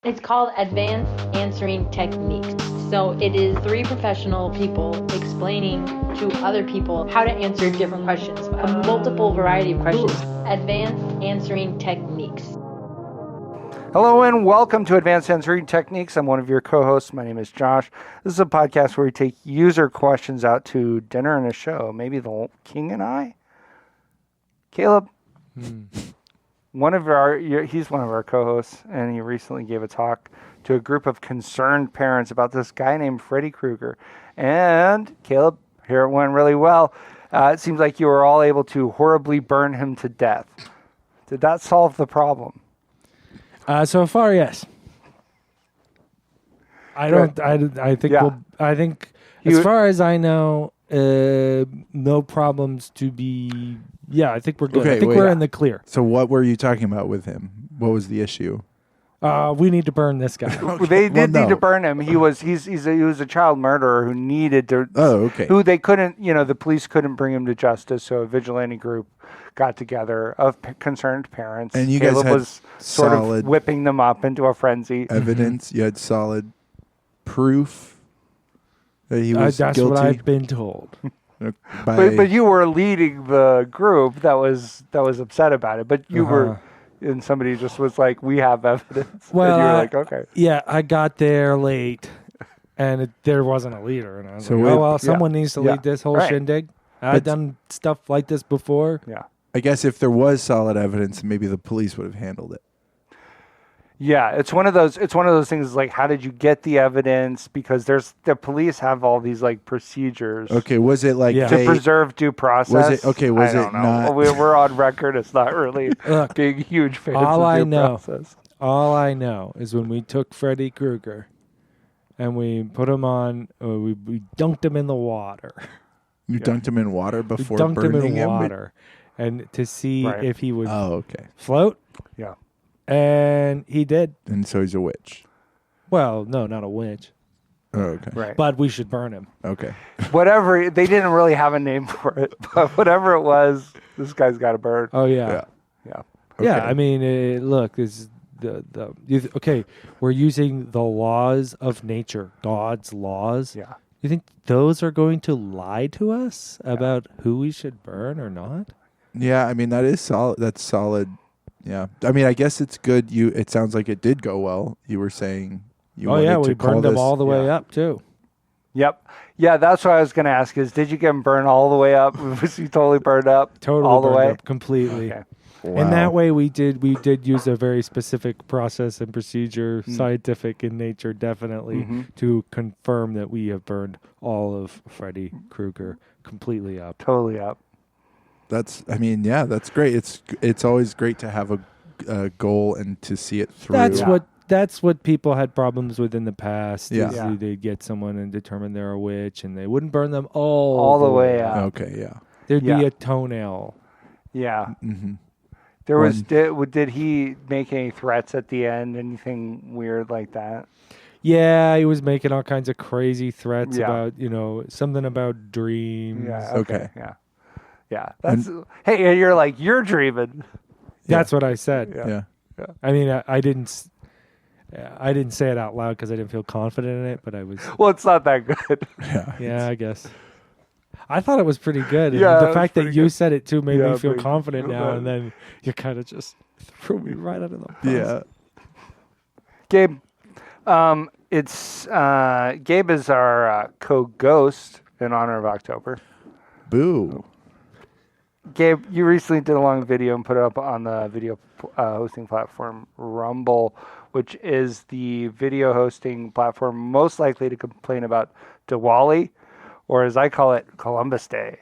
It's called Advanced Answering Techniques. So it is 3 professional people explaining to other people how to answer different questions, a multiple variety of questions. Advanced Answering Techniques. Hello and welcome to Advanced Answering Techniques. I'm one of your co-hosts. My name is Josh. This is a podcast where we take user questions out to dinner and a show. Maybe the King and I? Caleb? He's one of our co-hosts, and he recently gave a talk to a group of concerned parents about this guy named Freddy Krueger. And Caleb, here it went really well. It seems like you were all able to horribly burn him to death. Did that solve the problem? So far, yes. I think as far as I know, no problems to be. Yeah, I think we're good. Okay, I think we're in the clear. So what were you talking about with him? What was the issue? We need to burn this guy. They did need to burn him. He was a child murderer who needed to. Oh, okay. Who they couldn't, the police couldn't bring him to justice. So a vigilante group got together of concerned parents. And you Caleb guys had was sort of whipping them up into a frenzy. Evidence. You had solid proof that he was That's guilty. what I've been told. But you were leading the group that was upset about it. But you were, and somebody just was like, "We have evidence." Well, and you were like, "Okay." Yeah, I got there late, and there wasn't a leader, and I was someone needs to lead this whole shindig. I've done stuff like this before. Yeah. I guess if there was solid evidence, maybe the police would have handled it. Yeah, it's one of those things like, how did you get the evidence? Because the police have all these like procedures. Okay, was it like to preserve due process? Was it okay? Was it not? We're on record. It's not really big, huge fans of due process. All I know is when we took Freddy Krueger and we put him on, we dunked him in the water. You dunked him in water before dunked burning him in water, and to see if he would float. Yeah. And he did. And so he's a witch. Well, no, not a witch. Oh, okay. Right. But we should burn him. Okay. Whatever. They didn't really have a name for it, but whatever it was, this guy's got to burn. Oh, yeah. Yeah. Okay. Yeah, I mean, look, this is we're using the laws of nature, God's laws. Yeah. You think those are going to lie to us about who we should burn or not? Yeah, I mean, that is solid. That's solid. Yeah. I mean, I guess it's good. It sounds like it did go well. You were saying you wanted to we burned them all the way up, too. Yep. Yeah, that's what I was going to ask is, did you get him burned all the way up? Was he totally burned up? Totally all the burned way? up completely. Okay. Wow. And that way we did use a very specific process and procedure, scientific in nature, definitely, to confirm that we have burned all of Freddy Krueger completely up. Totally up. That's great. It's always great to have a goal and to see it through. That's what people had problems with in the past. Yeah. They'd get someone and determine they're a witch, and they wouldn't burn them all the way up. Okay, yeah. There'd be a toenail. Yeah. Mm-hmm. There was. Did he make any threats at the end? Anything weird like that? Yeah, he was making all kinds of crazy threats about something about dreams. Yeah. Okay. Yeah. Yeah. That's hey. You're like you're dreaming. That's what I said. Yeah. I mean, I didn't say it out loud because I didn't feel confident in it, but I was. Well, it's not that good. Yeah, I guess. I thought it was pretty good. Yeah, and the fact that you good. said it too made me feel but- confident now, and then you kind of just threw me right under the bus. Yeah. Gabe, Gabe is our co-ghost in honor of October. Boo. Gabe, you recently did a long video and put it up on the video hosting platform Rumble, which is the video hosting platform most likely to complain about Diwali, or as I call it, Columbus Day.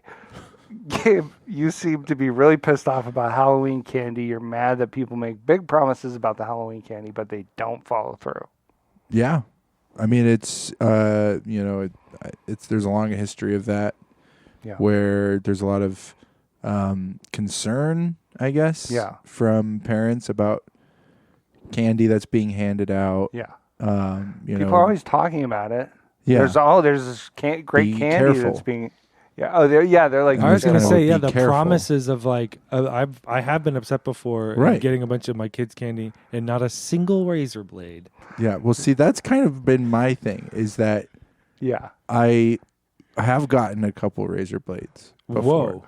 Gabe, you seem to be really pissed off about Halloween candy. You're mad that people make big promises about the Halloween candy, but they don't follow through. Yeah. I mean, it's there's a long history of that where there's a lot of concern, I guess, from parents about candy that's being handed out. Yeah. People are always talking about it. Yeah. There's this great Be candy careful. that's being. Yeah. Oh, they're like. I was going to say, be the careful. promises of like, I have been upset before Right. getting a bunch of my kids' candy and not a single razor blade. Yeah. Well, see, that's kind of been my thing is that Yeah. I have gotten a couple razor blades before. Whoa.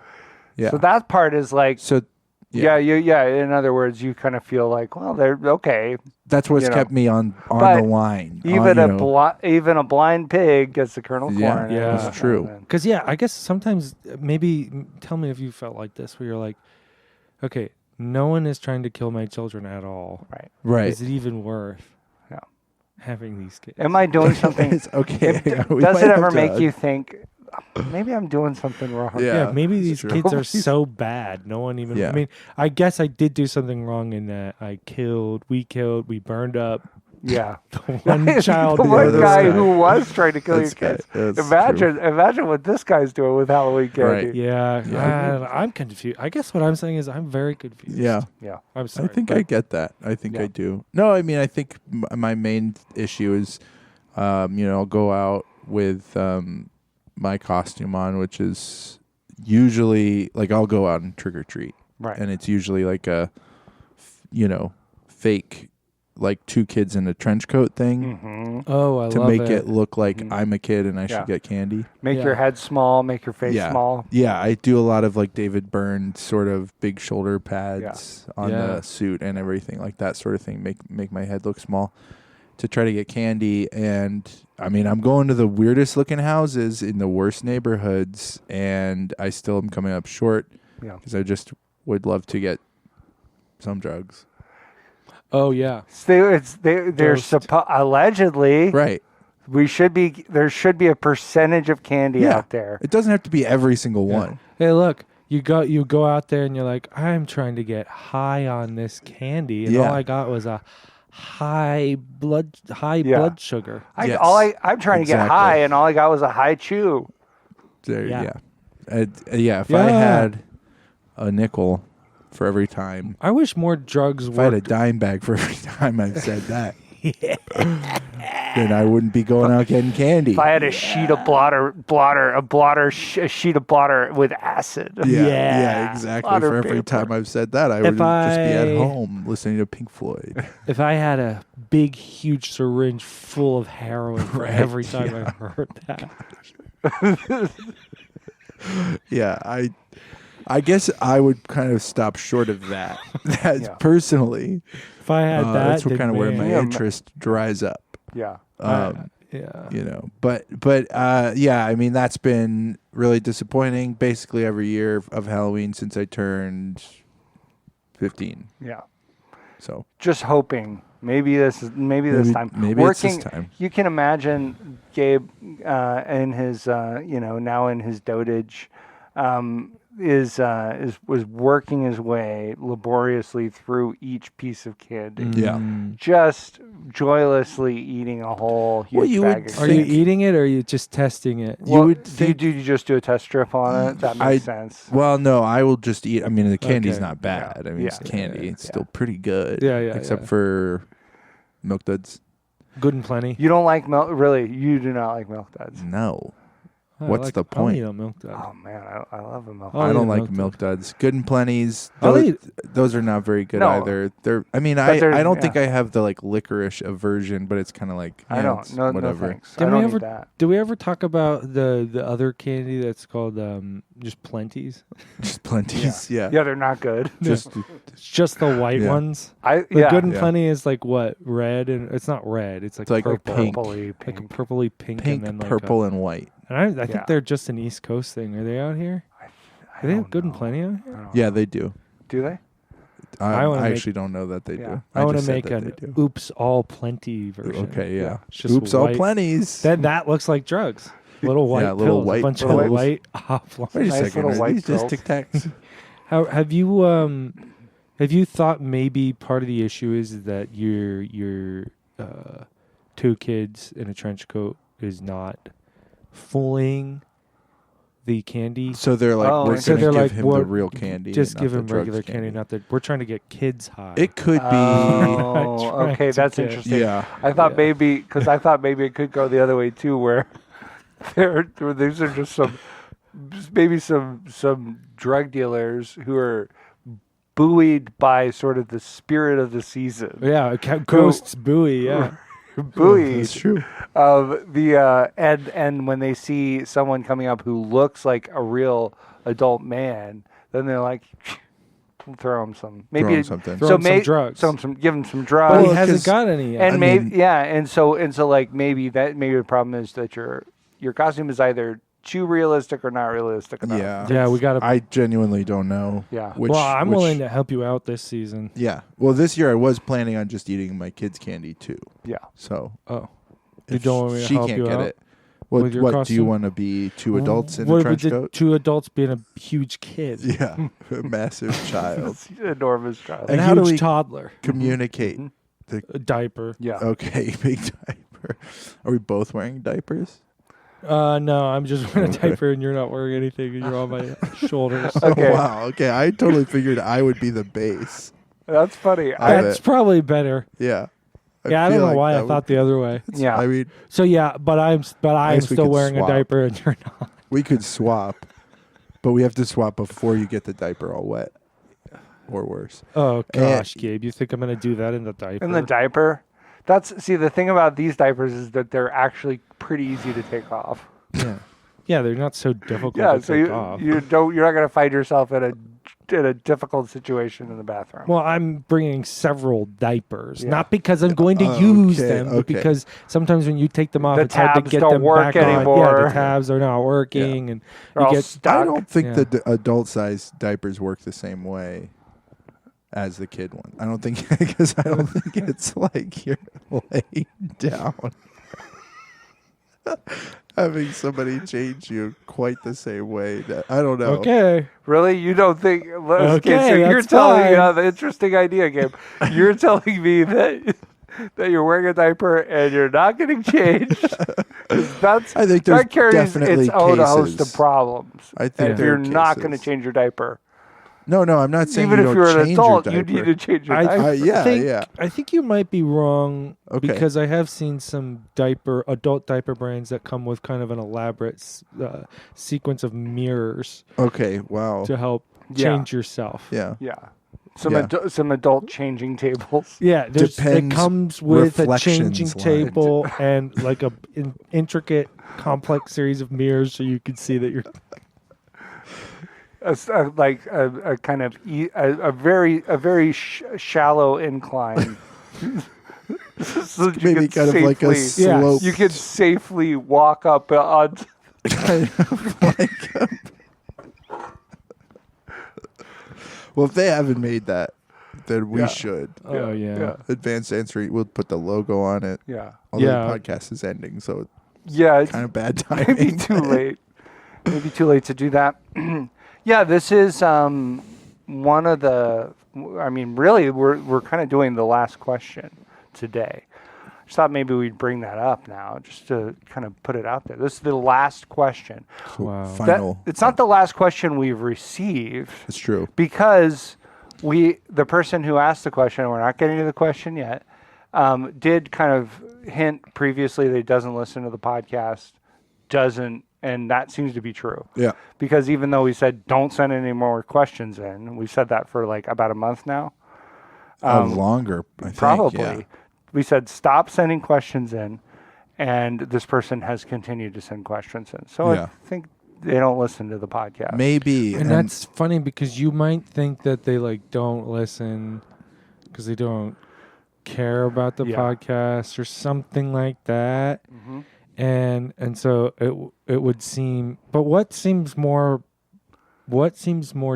Yeah. So that part is like. So Yeah. In other words, you kind of feel like, well, they're okay. that's what's you know. kept me on But the line. Even you know. even a blind pig gets the kernel corn. Yeah, yeah, that's true. Because, I guess sometimes maybe tell me if you felt like this where you're like, okay, no one is trying to kill my children at all. Right. Right. Is it even worth Yeah. having these kids? Am I doing something? It's okay. We Does might it have ever to- make you think, maybe I'm doing something wrong? Yeah. Yeah, maybe that's these true. kids are so bad. No one even. Yeah. I mean, I guess I did do something wrong in that we burned up Yeah. the one child. the in one other guy side. who was trying to kill your That's kids. good. That's Imagine what this guy's doing with Halloween candy. Right. Yeah, Yeah. I'm confused. I guess what I'm saying is I'm very confused. Yeah. Yeah. I'm sorry. I think but I get that. I think Yeah. I do. No, I mean, I think my main issue is, I'll go out with my costume on, which is usually like I'll go out and trick or treat, Right. and it's usually like a, fake, like 2 kids in a trench coat thing Mm-hmm. Oh, I to love make it. it look like Mhm. I'm a kid and I Yeah. should get candy. Make Yeah. your head small, make your face Yeah. small. Yeah, I do a lot of like David Byrne sort of big shoulder pads on Yeah. the suit and everything like that sort of thing. Make my head look small to try to get candy. And I mean, I'm going to the weirdest looking houses in the worst neighborhoods, and I still am coming up short Yeah. because I just would love to get some drugs. Oh yeah. They're Dosed. allegedly Right. there should be a percentage of candy Yeah. out there. It doesn't have to be every single Yeah. one. Hey, look. You go out there and you're like, I'm trying to get high on this candy, and Yeah. all I got was a high blood Yeah. sugar. Yes. I'm trying to get Exactly. high, and all I got was a high chew. There, Yeah. yeah. If I Yeah. had a nickel for every time, I wish more drugs if I had a worked. dime bag for every time I've said that, then I wouldn't be going out getting candy. If I had a sheet of a sheet of blotter with acid. Yeah, exactly. Blotter For every paper. time I've said that, I would just be at home listening to Pink Floyd. If I had a big, huge syringe full of heroin for Right, every time yeah. I heard that. Yeah, I guess I would kind of stop short of that. That's Yeah. personally. If I had that, That's what then kind of where my Yeah, interest dries up. Yeah. yeah. But yeah, I mean, that's been really disappointing basically every year of Halloween since I turned 15. Yeah. So Just hoping. Maybe this time. maybe it's this time. You can imagine Gabe in his now in his dotage was working his way laboriously through each piece of candy. Yeah. Just joylessly eating a whole huge Well, you bag would of Are candy. you eating it or are you just testing it? You would do think- you just do a test strip on it? That makes sense. Well, no, I will just eat. I mean, the candy's Okay. not bad. I mean, it's Yeah. candy. It's Yeah. still pretty good. Yeah, yeah, Except yeah. for Milk Duds. Good and plenty. You don't like milk? Really? You do not like Milk Duds? No. I What's like- the I'll point? eat a milk dud. Oh man, I love a Milk I'll I eat don't a like Milk Dud. Milk Duds. Good and Plenty's. I'll Those, eat- those are not very good No. either. They're. I mean, But they're- I don't yeah. think I have the like licorice aversion, but it's kind of like I yeah, don't. it's No, whatever. no thanks. Did I we don't ever- eat that. Did we ever talk about the other candy that's called just Plenty's? Just Plenty's. Yeah. Yeah, they're not good. Just It's just the white Yeah. ones. The The Good and Yeah. Plenty is like what? Red and it's not red. It's like, It's like purple. pink. purpley Like pink. a purpley pink, pink, and then like purple, and white. and I think Yeah. they're just an East Coast thing. Are they out here? Do they have Good and Plenty out here? Yeah, they do. Do they? I wanna make- actually don't know that they Yeah. do. I want just to said make that an they do. Oops All Plenty version. Okay, yeah. It's just Oops, all white. Plenty's. Then that looks like drugs. Little white Yeah, little pills. white a bunch pills. of white off. Wait a Nice second. little Are white these just pills. Tic Tacs? How have you thought maybe part of the issue is that your 2 kids in a trench coat is not fooling the candy? So they're like, Oh, we're so going they're to give like, him what- the real candy. Just and give not him the regular drugs candy, not that we're trying to get kids high. It could be. Oh, Trying okay, to that's get- interesting. Yeah. I thought Yeah. maybe it could go the other way too, where these are just some maybe some drug dealers who are buoyed by sort of the spirit of the season. Yeah, ghosts buoy. Yeah, buoyed. That's true. And when they see someone coming up who looks like a real adult man, then they're like, throw him some, maybe something. Throw him some drugs. Give him some drugs. But he hasn't got any yet. And and so like maybe the problem is that your costume is either too realistic or not realistic enough. Yeah, we got to. I genuinely don't know. Yeah. I'm willing to help you out this season. Yeah. Well, this year I was planning on just eating my kids' candy too. Yeah. So. Oh. You don't want me to she help can't you get out? it. What do you costume? want to be? Two adults in what a if we trench did coat? two adults being a huge kid. Yeah, a massive child. Enormous child. And a how do huge we toddler. communicate? A diaper. Yeah. Okay, big diaper. Are we both wearing diapers? No, I'm just wearing a diaper and you're not wearing anything and you're on my shoulders. Okay. Oh, wow. Okay, I totally figured I would be the base. That's funny. That's probably better. Yeah. I don't feel know like why that I thought the other way. Yeah. I mean, So yeah, but I'm guess we still could wearing swap. a diaper and you're not. we could swap, but we have to swap before you get the diaper all wet, or worse. Oh gosh, Gabe, you think I'm gonna do that in the diaper? In the diaper. The thing about these diapers is that they're actually pretty easy to take off. Yeah, they're not so difficult Yeah, to so take off. you're not going to find yourself in a difficult situation in the bathroom. Well, I'm bringing several diapers, Yeah. not because I'm going to use Okay, them, but okay. because sometimes when you take them off, The it's hard to tabs get don't them work back on. Yeah, anymore. the tabs are not working, and They're you all get stuck. I don't think Yeah. the adult size diapers work the same way as the kid one. I don't think because I don't think it's like you're laying down. Having somebody change you quite the same way. I don't know. okay. Really? You don't think... Okay, so you're that's telling me fine. the interesting idea, Gabe. You're telling me that you're wearing a diaper and you're not getting changed. I think there's that carries definitely its own host cases. of problems. I think if there you're are not going to cases. change your diaper. No, I'm not saying Even you if don't you're an change adult, your you diaper. need to change your diaper. Yeah. I think you might be wrong Okay. because I have seen some adult diaper brands that come with kind of an elaborate sequence of mirrors Okay. Wow. to help Yeah. change yourself. Yeah. Yeah. Yeah. Some adult changing tables. Yeah, it Depends comes with a reflections changing line. table and like a intricate, complex series of mirrors, so you can see that you're. A kind of a very shallow incline. So that you Maybe can kind of like a safely- slope. You can safely walk up on. Kind of like. Well, if they haven't made that, then we Yeah. should. Oh yeah. Advanced Answering. We'll put the logo on it. Yeah. Although Yeah. the podcast is ending, so Yeah. it's kind of bad timing. Maybe too late. Maybe too late to do that. Yeah, this is one of the. I mean, really, we're kind of doing the last question today. Just thought maybe we'd bring that up now, just to kind of put it out there. This is the last question. Wow. Final. It's not the last question we've received It's true. because the person who asked the question, we're not getting to the question yet, did kind of hint previously that he doesn't listen to the podcast, and that seems to be true. Yeah. Because even though we said don't send any more questions in, we've said that for like about a month now. Longer, I think. Probably. Yeah. We said stop sending questions in, and this person has continued to send questions in. So Yeah. I think they don't listen to the podcast. Maybe. And that's funny because you might think that they like don't listen because they don't care about the Yeah. podcast or something like that. Mm-hmm. And so it would seem, but what seems more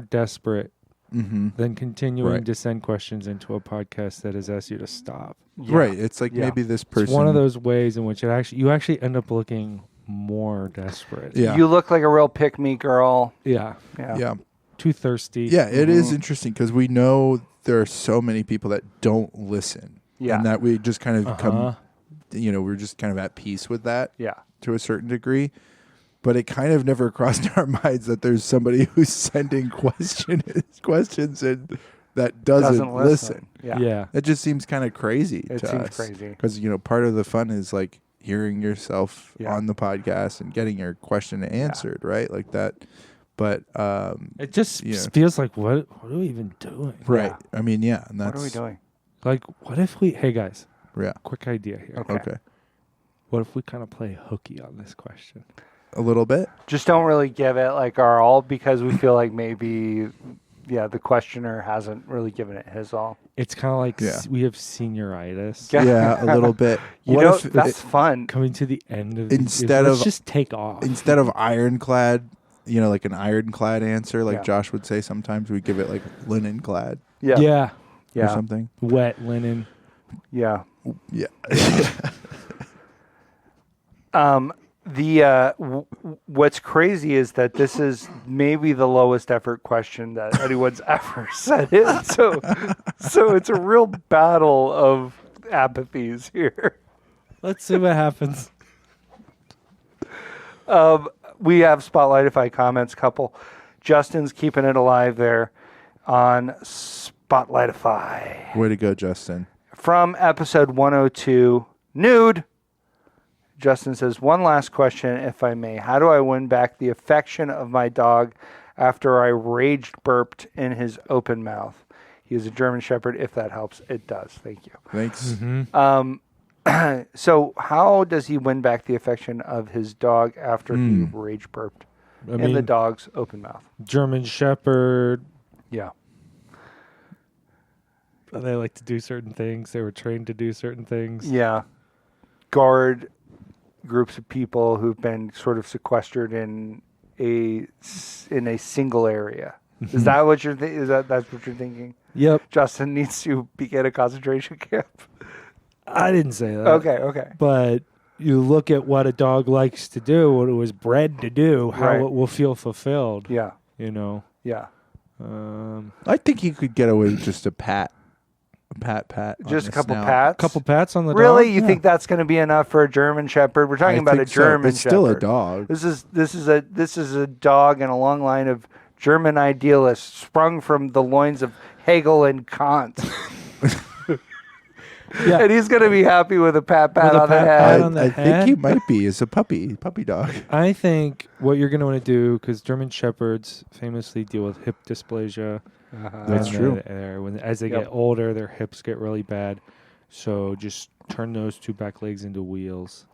desperate Mm-hmm. than continuing Right. to send questions into a podcast that has asked you to stop? Yeah. Right. It's like Yeah. maybe this person. It's one of those ways in which you actually end up looking more desperate. Yeah. You look like a real pick-me girl. Yeah. Yeah. Too thirsty. Yeah. It is Mhm. interesting because we know there are so many people that don't listen. Yeah. And that we just kind of Uh-huh. we're just kind of at peace with that Yeah. to a certain degree. But it kind of never crossed our minds that there's somebody who's sending questions and that doesn't listen. Yeah. Yeah. It just seems kind of crazy It to seems us. crazy. Because, part of the fun is like hearing yourself on the podcast and getting your question answered, right? Like that. But it just feels like, what are we even doing? Right. I mean, and that's, what are we doing? Like, what if we? Hey guys. Yeah. Quick idea here. Okay. What if we kind of play hooky on this question? A little bit. Just don't really give it like our all because we feel like maybe, the questioner hasn't really given it his all. It's kind of like we have senioritis. Yeah, a little bit. That's fun. Coming to the end of let's just take off. Instead of ironclad, like an ironclad answer, like Josh would say sometimes, we give it like linen clad. Yeah. Or something. Wet linen. Yeah. Yeah. What's crazy is that this is maybe the lowest effort question that anyone's ever sent in. So it's a real battle of apathies here. Let's see what happens. We have Spotlightify comments couple. Justin's keeping it alive there on Spotlightify. Way to go, Justin. From episode 102, Nude. Justin says, one last question, if I may. How do I win back the affection of my dog after I rage burped in his open mouth? He is a German Shepherd. If that helps, it does. Thank you. Thanks. Mm-hmm. So how does he win back the affection of his dog after he rage burped in the dog's open mouth? German Shepherd. Yeah. They like to do certain things. They were trained to do certain things. Yeah. Guard groups of people who've been sort of sequestered in a single area. Is that what you're that's what you're thinking? Yep. Justin needs to begin a concentration camp. I didn't say that. Okay. But you look at what a dog likes to do, what it was bred to do, how it will feel fulfilled. Yeah. Yeah. I think you could get away with just a pat. Just a couple snout. pats? Couple pats on the dog? Really? You think that's going to be enough for a German Shepherd? We're talking about a German It's Shepherd. still a dog. This is a dog in a long line of German idealists sprung from the loins of Hegel and Kant. Yeah. And he's going to be happy with a pat on the head. I think he might be. It's a puppy dog. I think what you're going to want to do, because German Shepherds famously deal with hip dysplasia. That's true. As they get older, their hips get really bad. So just turn those two back legs into wheels.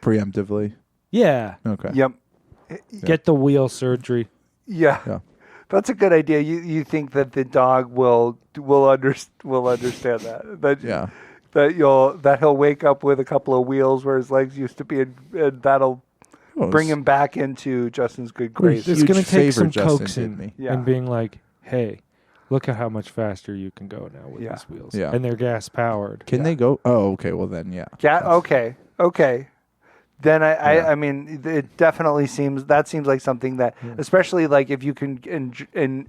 Preemptively. Yeah. Okay. Yep. Get the wheel surgery. Yeah. That's a good idea. You think that the dog will understand that? That he'll wake up with a couple of wheels where his legs used to be, and that'll bring him back into Justin's good graces. It's going to take some Justin coaxing and being like, hey, look at how much faster you can go now with these wheels. Yeah. And they're gas powered. Can they go? Oh, okay. Well, then, yeah. Okay. Then I mean, it definitely seems like something that, especially like if you can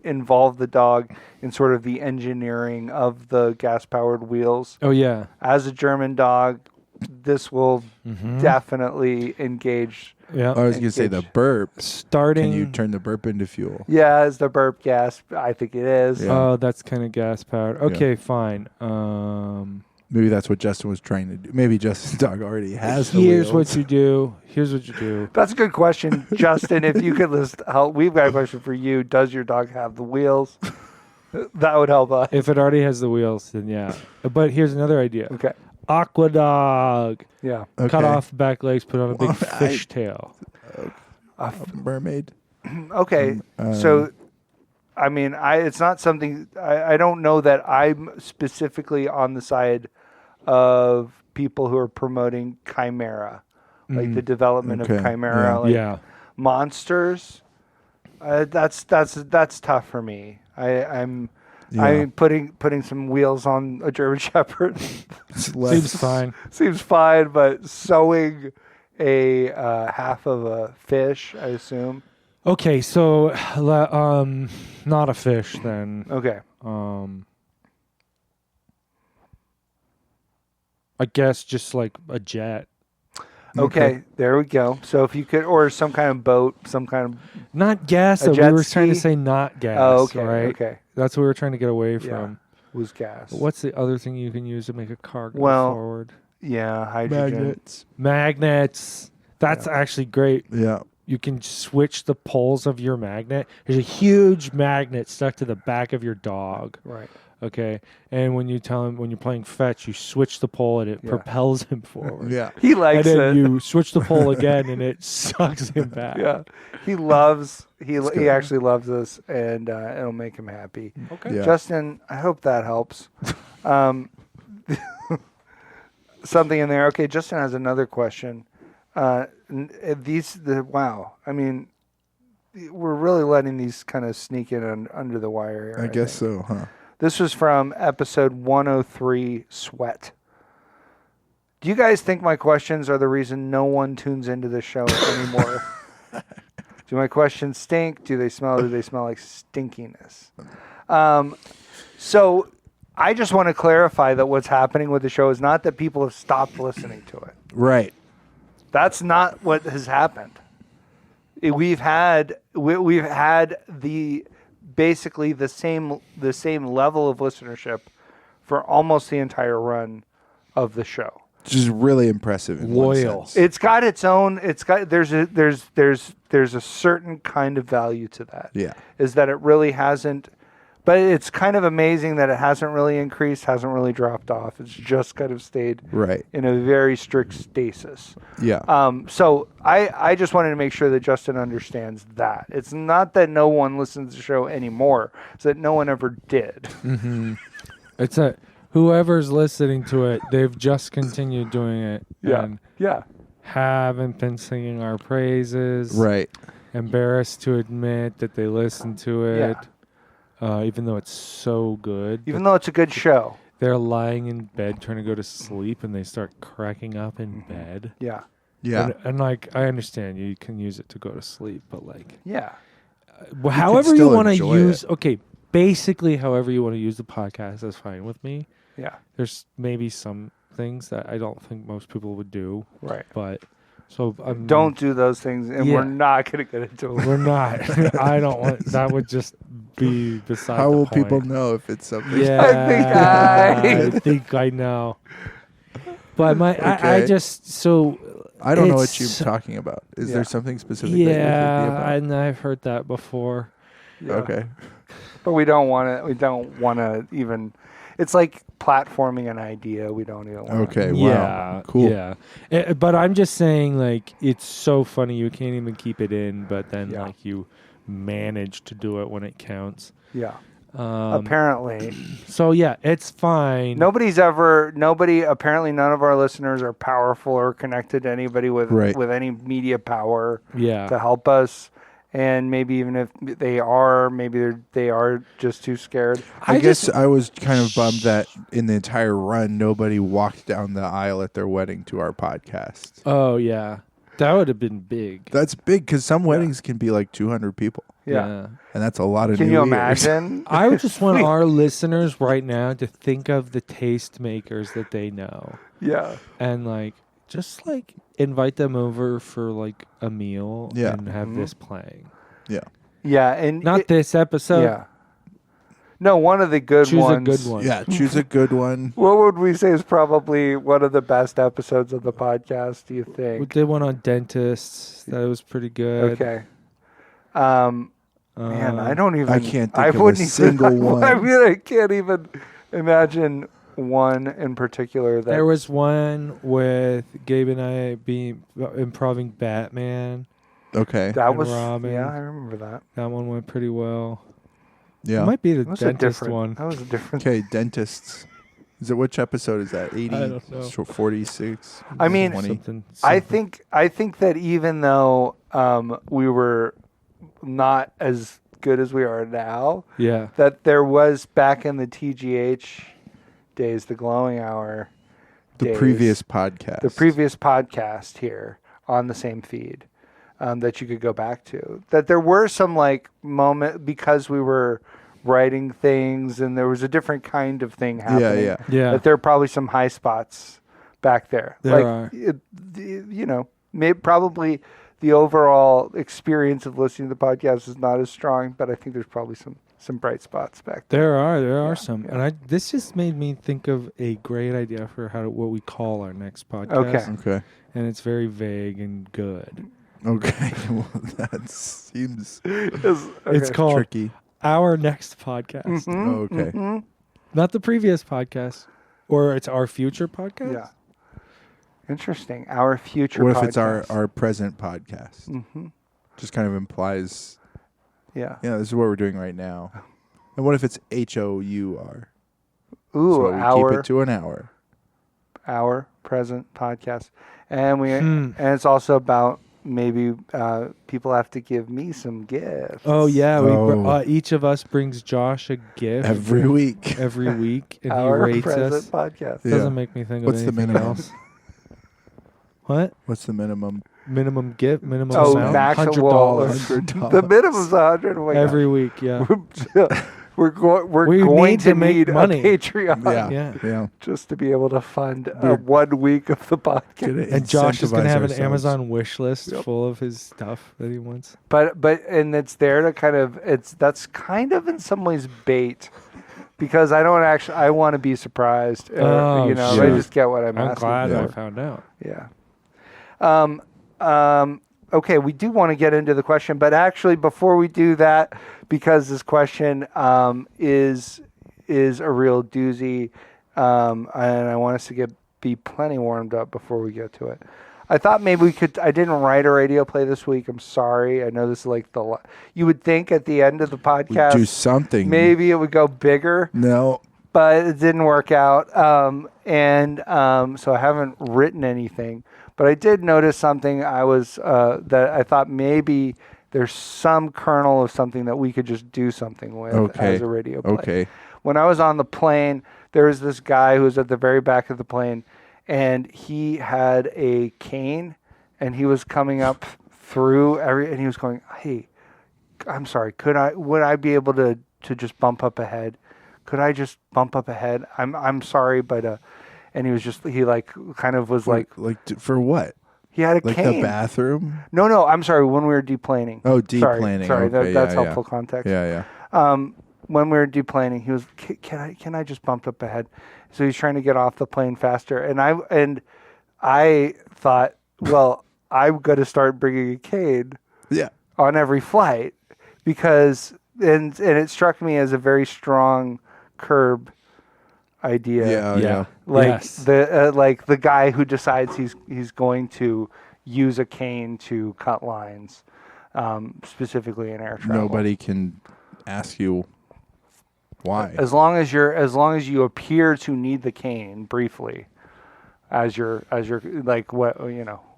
involve the dog in sort of the engineering of the gas-powered wheels. Oh, yeah. As a German dog, this will definitely engage. Yeah. I was going to say the burp. Can you turn the burp into fuel? Yeah, is the burp gas? I think it is. Yeah. Oh, that's kind of gas powered. Okay, fine. Maybe that's what Justin was trying to do. Maybe Justin's dog already has the Here's wheels. what you do. Here's what you do. That's a good question, Justin. If you could list how, we've got a question for you. Does your dog have the wheels? That would help us. If it already has the wheels, then yeah. But here's another idea. Okay. Aqua dog. Yeah. Okay. Cut off the back legs, put on a big fish tail. A mermaid. Okay. So, I mean, it's not something, I don't know that I'm specifically on the side of people who are promoting Chimera, like the development of Chimera, like monsters. That's tough for me. I'm putting some wheels on a German Shepherd. Seems fine. Seems fine, but sewing a half of a fish, I assume. Okay, so not a fish then. Okay. I guess just like a jet. Okay, there we go. So if you could, or some kind of boat, some kind of not gas. We jet were trying to ski? say not gas. Oh, okay, right? okay. That's what we were trying to get away from. was gas. What's the other thing you can use to make a car go Well, forward? Yeah, hydrogen. Magnets. That's actually great. Yeah. You can switch the poles of your magnet. There's a huge magnet stuck to the back of your dog. Right. Okay. And when you tell him, when you're playing fetch, you switch the pole and it propels him forward. Yeah. He likes and then it. you switch the pole again and it sucks him back. Yeah. He actually loves this, and it'll make him happy. Okay. Yeah. Justin, I hope that helps. Something in there. Okay, Justin has another question. Wow. I mean, we're really letting these kind of sneak in under the wire here. I guess so, huh? This was from episode 103, Sweat. Do you guys think my questions are the reason no one tunes into the show anymore? Do my questions stink? Do they smell like stinkiness? So I just want to clarify that what's happening with the show is not that people have stopped listening to it. Right. That's not what has happened. We've had basically the same level of listenership for almost the entire run of the show. Which is really impressive. In one sense. It's got its own. There's a certain kind of value to that. Yeah. Is that it really hasn't. But it's kind of amazing that it hasn't really increased, hasn't really dropped off. It's just kind of stayed in a very strict stasis. Yeah. So I just wanted to make sure that Justin understands that. It's not that no one listens to the show anymore. It's that no one ever did. Mm-hmm. It's whoever's listening to it, they've just continued doing it. Yeah. And yeah. haven't been singing our praises. Right. Embarrassed to admit that they listen to it. Yeah. Even though it's so good. Even though it's a good show. They're lying in bed trying to go to sleep and they start cracking up in bed. Yeah. Yeah. And like, I understand you can use it to go to sleep, but like. Yeah. However you want to use. Okay. Basically, however you want to use the podcast is fine with me. Yeah. There's maybe some things that I don't think most people would do. Right. But. So don't do those things, and we're not going to get into it. We're not. I don't want. That would just be beside. How will the point. people know if it's something? Yeah, I think I know. But I just I don't know what you're talking about. Is there something specific? Yeah, that you're thinking about? and I've heard that before. Yeah. Okay. But we don't want to. We don't want to even. It's like platforming an idea. We don't even want. Okay. Wow. Yeah. Cool. Yeah. But I'm just saying, like, it's so funny you can't even keep it in, but then like you manage to do it when it counts. Yeah. Apparently. So yeah, it's fine. Apparently none of our listeners are powerful or connected to anybody with any media power. To help us. And maybe even if they are, maybe they are just too scared. I guess I was kind of bummed that in the entire run, nobody walked down the aisle at their wedding to our podcast. Oh, yeah. That would have been big. That's big because some weddings can be like 200 people. Yeah. And that's a lot of Can New you Year's. imagine? I would just want our listeners right now to think of the taste makers that they know. Yeah. And like, just like invite them over for like a meal and have this playing. Yeah. Yeah. And not this episode. Yeah. No, one of the good ones. Choose a good one. Yeah, choose a good one. What would we say is probably one of the best episodes of the podcast, do you think? We did one on dentists. That was pretty good. Okay. Man, I don't even. I can't think of a single one. I mean, I can't even imagine one in particular. There was one with Gabe and I improving Batman. Okay. That was Robin. Yeah, I remember that. That one went pretty well. Yeah. It might be the dentist one. That was a different. Okay, dentists. Is it which episode is that? 80? I don't know. 46? I mean, 20? Something. I think that even though we were not as good as we are now, that there was back in the TGH days, the Glowing Hour days, the previous podcast here on the same feed that you could go back to. That there were some like moment because we were writing things and there was a different kind of thing happening. Yeah. That there are probably some high spots back there. There are. Probably the overall experience of listening to the podcast is not as strong, but I think there's probably some bright spots back there. There are some, and this just made me think of a great idea for what we call our next podcast. Okay. And it's very vague and good. Okay. Well, that seems it's called tricky. Our Next Podcast. Mm-hmm. Okay. Mm-hmm. Not the previous podcast, or it's our future podcast. Yeah. Interesting. Our future. What podcast. if it's our present podcast? Mm-hmm. Just kind of implies. Yeah. Yeah, this is what we're doing right now. And what if it's HOUR? Ooh, so we keep it to an hour. Our present podcast, and and it's also about maybe people have to give me some gifts. Oh yeah, each of us brings Josh a gift every week. Every week, and Our he rates present us. Podcast Doesn't make me think What's of the anything minimum? else. What? What's the minimum? Minimum gift? Minimum Oh, amount? maximum $100. The minimum's $100. Oh Every week, yeah. We're We going need to to make need money. a Patreon Yeah. just to be able to fund 1 week of the podcast. And Josh is going to have an Incentivize Amazon wish list full of his stuff that he wants. But it's there to kind of that's kind of in some ways bait, because I don't actually I want to be surprised. Oh, I sure. just get what I'm I'm asking glad for. I found out. Yeah. Okay, we do want to get into the question, but actually before we do that, because this question is a real doozy, and I want us to be plenty warmed up before we get to it. I thought maybe we could. I didn't write a radio play this week. I'm sorry. I know this is like you would think at the end of the podcast Do something. maybe it would go bigger. No. But it didn't work out, so I haven't written anything. But I did notice something. That I thought maybe there's some kernel of something that we could just do something with as a radio play. Okay. When I was on the plane, there was this guy who was at the very back of the plane, and he had a cane, and he was coming up through and he was going, "Hey, I'm sorry. Would I be able to just bump up ahead? Could I just bump up ahead? I'm sorry, but and he was For what? he had a Like cane. the bathroom? No, I'm sorry. When we were deplaning. Oh, deplaning. Sorry, Okay, that's yeah, helpful context. Yeah. When we were deplaning, he was, can I just bump up ahead? So he's trying to get off the plane faster, and I thought, well, I'm going to start bringing a cane Yeah. on every flight, because and it struck me as a very strong curb idea. Yeah. Like the guy who decides he's going to use a cane to cut lines, specifically in air travel. Nobody can ask you why. As long as you appear to need the cane briefly, as you're like what.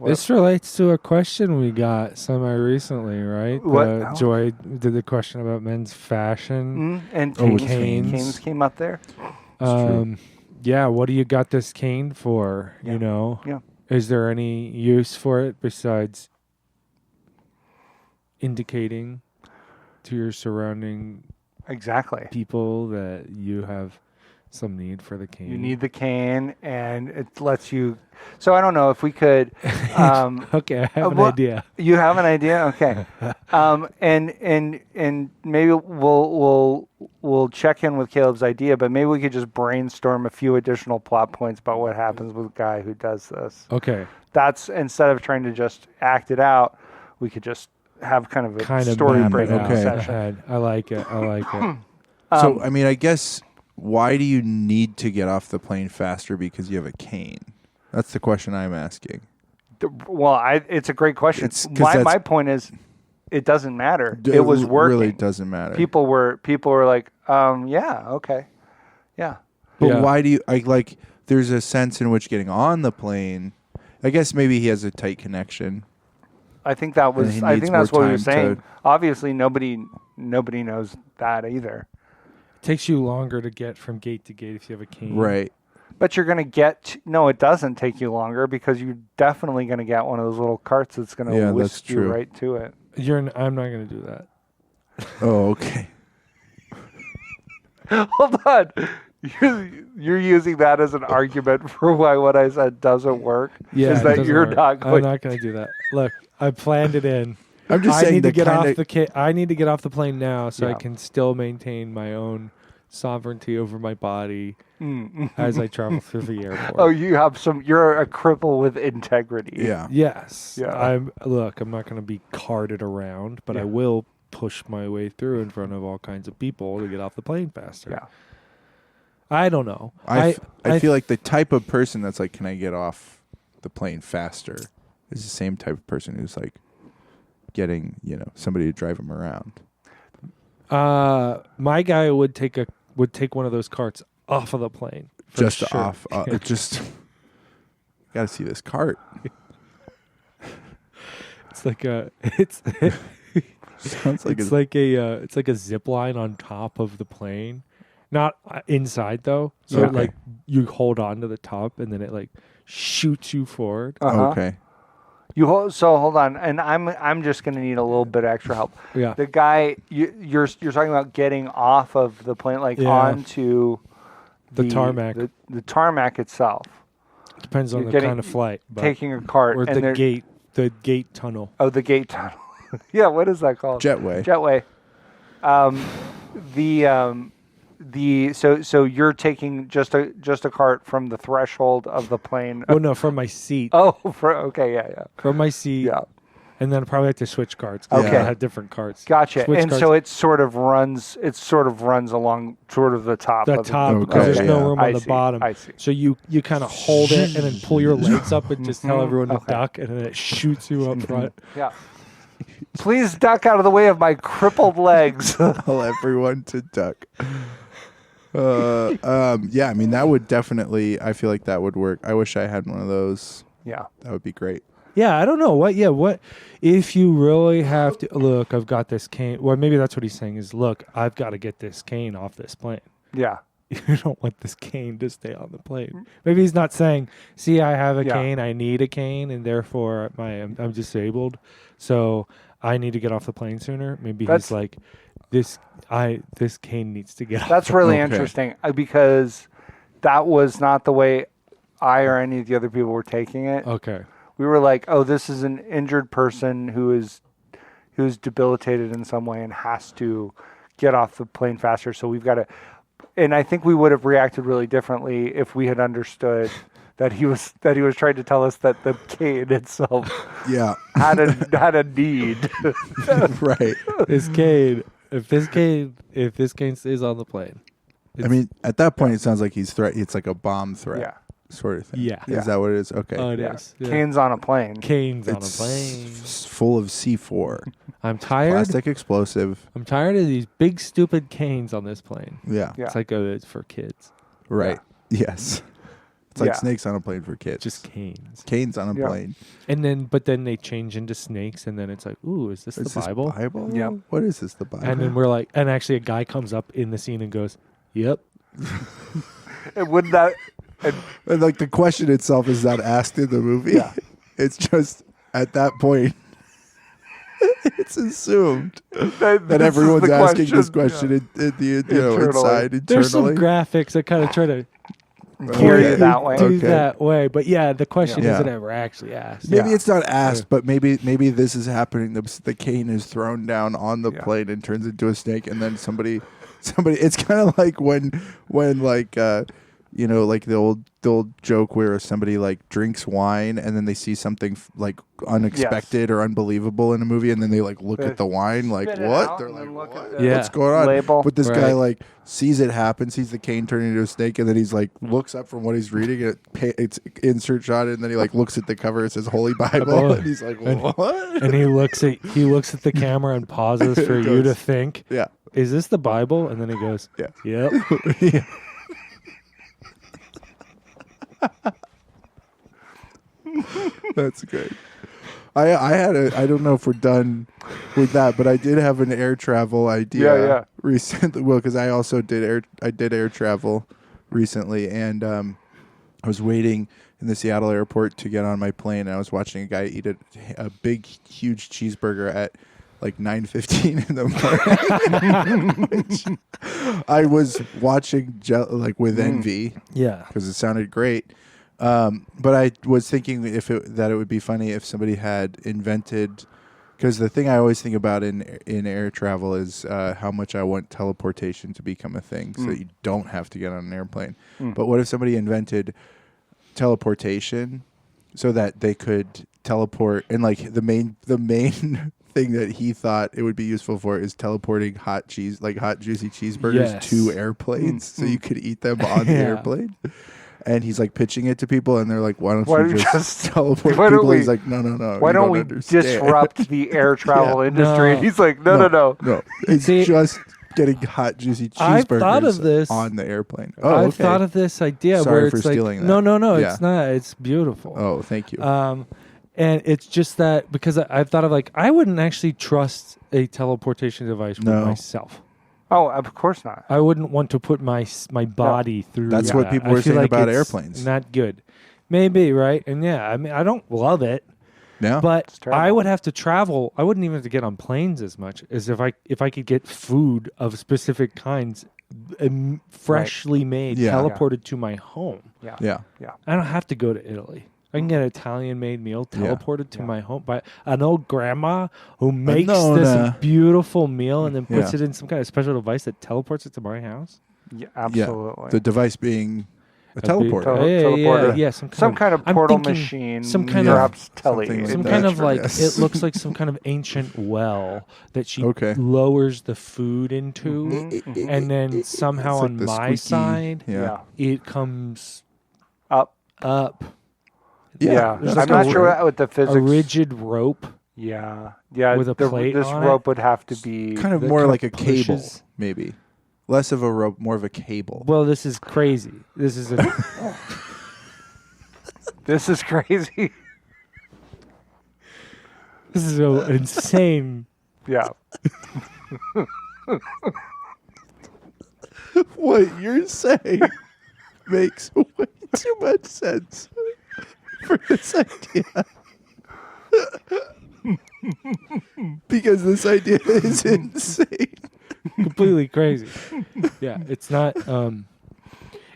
This relates to a question we got semi recently, right? What? Joy did the question about men's fashion. And canes. canes came up there. Yeah, what do you got this cane for? Yeah. Yeah. Is there any use for it besides indicating to your surrounding Exactly. people that you have some need for the cane? You need the cane, and it lets you. So I don't know if we could. Okay, I have an idea. You have an idea, okay. And maybe we'll check in with Caleb's idea, but maybe we could just brainstorm a few additional plot points about what happens with a guy who does this. Okay. That's, instead of trying to just act it out, we could just have kind of a story breaking session. I like it. So, I mean, I guess, why do you need to get off the plane faster because you have a cane? That's the question I'm asking. Well, it's a great question. My point is, it doesn't matter. It was working. Really doesn't matter. People were like, yeah, okay, yeah. But why do you like? There's a sense in which getting on the plane. I guess maybe he has a tight connection. I think that was. And he I needs think that's more what he was time saying. to- Obviously, nobody knows that either. It takes you longer to get from gate to gate if you have a cane. Right. But you're going to no, it doesn't take you longer, because you're definitely going to get one of those little carts that's going to whisk you right to it. I'm not going to do that. Oh, okay. Hold on. You're using that as an argument for why what I said doesn't work? Yeah, is it that doesn't you're work. not going I'm not going to do that. Look, I planned it in. I'm just I saying need to that get off kinda- the I need to get off the plane now, so Yeah. I can still maintain my own sovereignty over my body Mm. as I travel through the airport. Oh, you're a cripple with integrity. Yeah. Yes. Yeah. I'm not going to be carted around, but Yeah. I will push my way through in front of all kinds of people to get off the plane faster. Yeah. I don't know. I feel like the type of person that's like, can I get off the plane faster, is the same type of person who's like getting, somebody to drive him around. My guy would take one of those carts off of the plane. for Just sure. off. Got to see this cart. It's like Sounds like it's like a zip line on top of the plane, not inside though. So Okay. like you hold on to the top and then it like shoots you forward. Uh-huh. Okay. So hold on, and I'm just going to need a little bit extra help. Yeah. The guy you're talking about getting off of the plane, like Yeah. onto The tarmac. The tarmac itself. Depends on You're the getting- kind of flight. But, Taking a cart or and the gate tunnel. Oh, the gate tunnel. Yeah, what is that called? Jetway. Jetway. So you're taking just a cart from the threshold of the plane. Well, no, from my seat. Oh, yeah. From my seat. Yeah. And then I probably have to switch carts. 'Cause Okay. I had different carts. Gotcha. Switch And carts. so it sort of runs along sort of the top The of top, Okay, because there's no yeah. room I on the see, bottom. I see. So you kind of hold it and then pull your legs up and just tell everyone to Okay. duck, and then it shoots you up front. Yeah. Please duck out of the way of my crippled legs. Tell everyone to duck. Yeah, I mean, that would definitely, I feel like that would work. I wish I had one of those. Yeah. That would be great. Yeah, I don't know what if you really have to look. I've got this cane. Well, maybe that's what he's saying is, look, I've got to get this cane off this plane. Yeah. You don't want this cane to stay on the plane. Maybe he's not saying, see, I have a Yeah. cane, I need a cane, and therefore I'm disabled, so I need to get off the plane sooner. Maybe he's like, this cane needs to get off. That's really Okay. interesting because that was not the way I or any of the other people were taking it. Okay. We were like, oh, this is an injured person who's debilitated in some way and has to get off the plane faster. So we've got to, and I think we would have reacted really differently if we had understood that he was trying to tell us that the cane itself Yeah. had a need. Right. This cane, if this cane stays on the plane. I mean, at that point, it sounds like it's like a bomb threat Yeah. sort of thing. Yeah. Is that what it is? Okay. Oh, it Yeah. is. Yeah. Canes on a plane. Canes on a It's plane. full of C4. I'm tired. Plastic explosive. I'm tired of these big stupid canes on this plane. Yeah. Yeah. It's like it's for kids. Right. Yes. It's like Yeah. snakes on a plane for kids. Just canes. canes on a Yeah. plane. But then they change into snakes, and then it's like, ooh, is this Is the Bible? this Bible? Yep. What is this, the Bible? And then we're like, and actually a guy comes up in the scene and goes, yep. And wouldn't that? And like the question itself is not asked in the movie. Yeah. It's just at that point, it's assumed that this is everyone's the asking this question. question in the Internally. inside There's some internally. graphics that kind of try to Gear you Okay. that way. do Okay. that way. But yeah, the question Yeah. isn't ever actually asked. Maybe Yeah. it's not asked, but maybe this is happening. The cane is thrown down on the Yeah. plane and turns into a snake, and then somebody. It's kind of like when like like the old joke where somebody like drinks wine and then they see something like unexpected or unbelievable in a movie, and then they like look They at the wine like spit it what? out They're and like, then look what? at the Yeah. What's going on? label. But this guy Right. like sees it happen, sees the cane turn into a snake, and then he's like looks up from what he's reading, and it's insert shot, and then he like looks at the cover. It says Holy Bible, and he's like, what? And he looks at the camera and pauses for It you to goes. think, Yeah. is this the Bible? And then he goes, Yeah. yep. Yeah. That's great. I don't know if we're done with that, but I did have an air travel idea Yeah. recently. Well, because I also did air travel recently, and I was waiting in the Seattle airport to get on my plane, and I was watching a guy eat a big, huge cheeseburger at like 9:15 in the morning. Which I was watching like with envy Yeah. because it sounded great. But I was thinking that it would be funny if somebody had invented Because the thing I always think about in air travel is how much I want teleportation to become a thing, so that you don't have to get on an airplane. But what if somebody invented teleportation so that they could teleport, and like the main thing that he thought it would be useful for is teleporting hot juicy cheeseburgers to airplanes, so you could eat them on the airplane. And he's like pitching it to people, and they're like, "Why don't you just teleport people?" He's like, "No. Why don't we disrupt the air travel industry?" And he's like, "No. It's just getting hot, juicy cheeseburgers on the airplane." I've thought of this idea. Sorry where for it's stealing like, that. No, it's not. It's beautiful. Oh, thank you. And it's just that because I've thought of like I wouldn't actually trust a teleportation device for myself. Oh, of course not. I wouldn't want to put my body through. That's what people were saying about airplanes. Not good. Maybe, right? And I mean, I don't love it. Yeah, but I would have to travel. I wouldn't even have to get on planes as much as if I could get food of specific kinds, freshly made, teleported to my home. Yeah. I don't have to go to Italy. I can get an Italian-made meal teleported to my home by an old grandma who makes this beautiful meal and then puts it in some kind of special device that teleports it to my house. Yeah, absolutely. Yeah. The device being a teleporter. Teleporter. Some kind of portal machine. Some kind of telly. Some kind of like it looks like some kind of ancient well that she lowers the food into, and then somehow like on my side, it comes up. Yeah. I'm not sure what the physics. A rigid rope. Yeah. With a plate this on rope would have to be kind of more like a cable, maybe. Less of a rope, more of a cable. Well, this is crazy. This is This is crazy. This is so insane. Yeah. What you're saying makes way too much sense for this idea. Because this idea is insane. Completely crazy. Yeah, it's not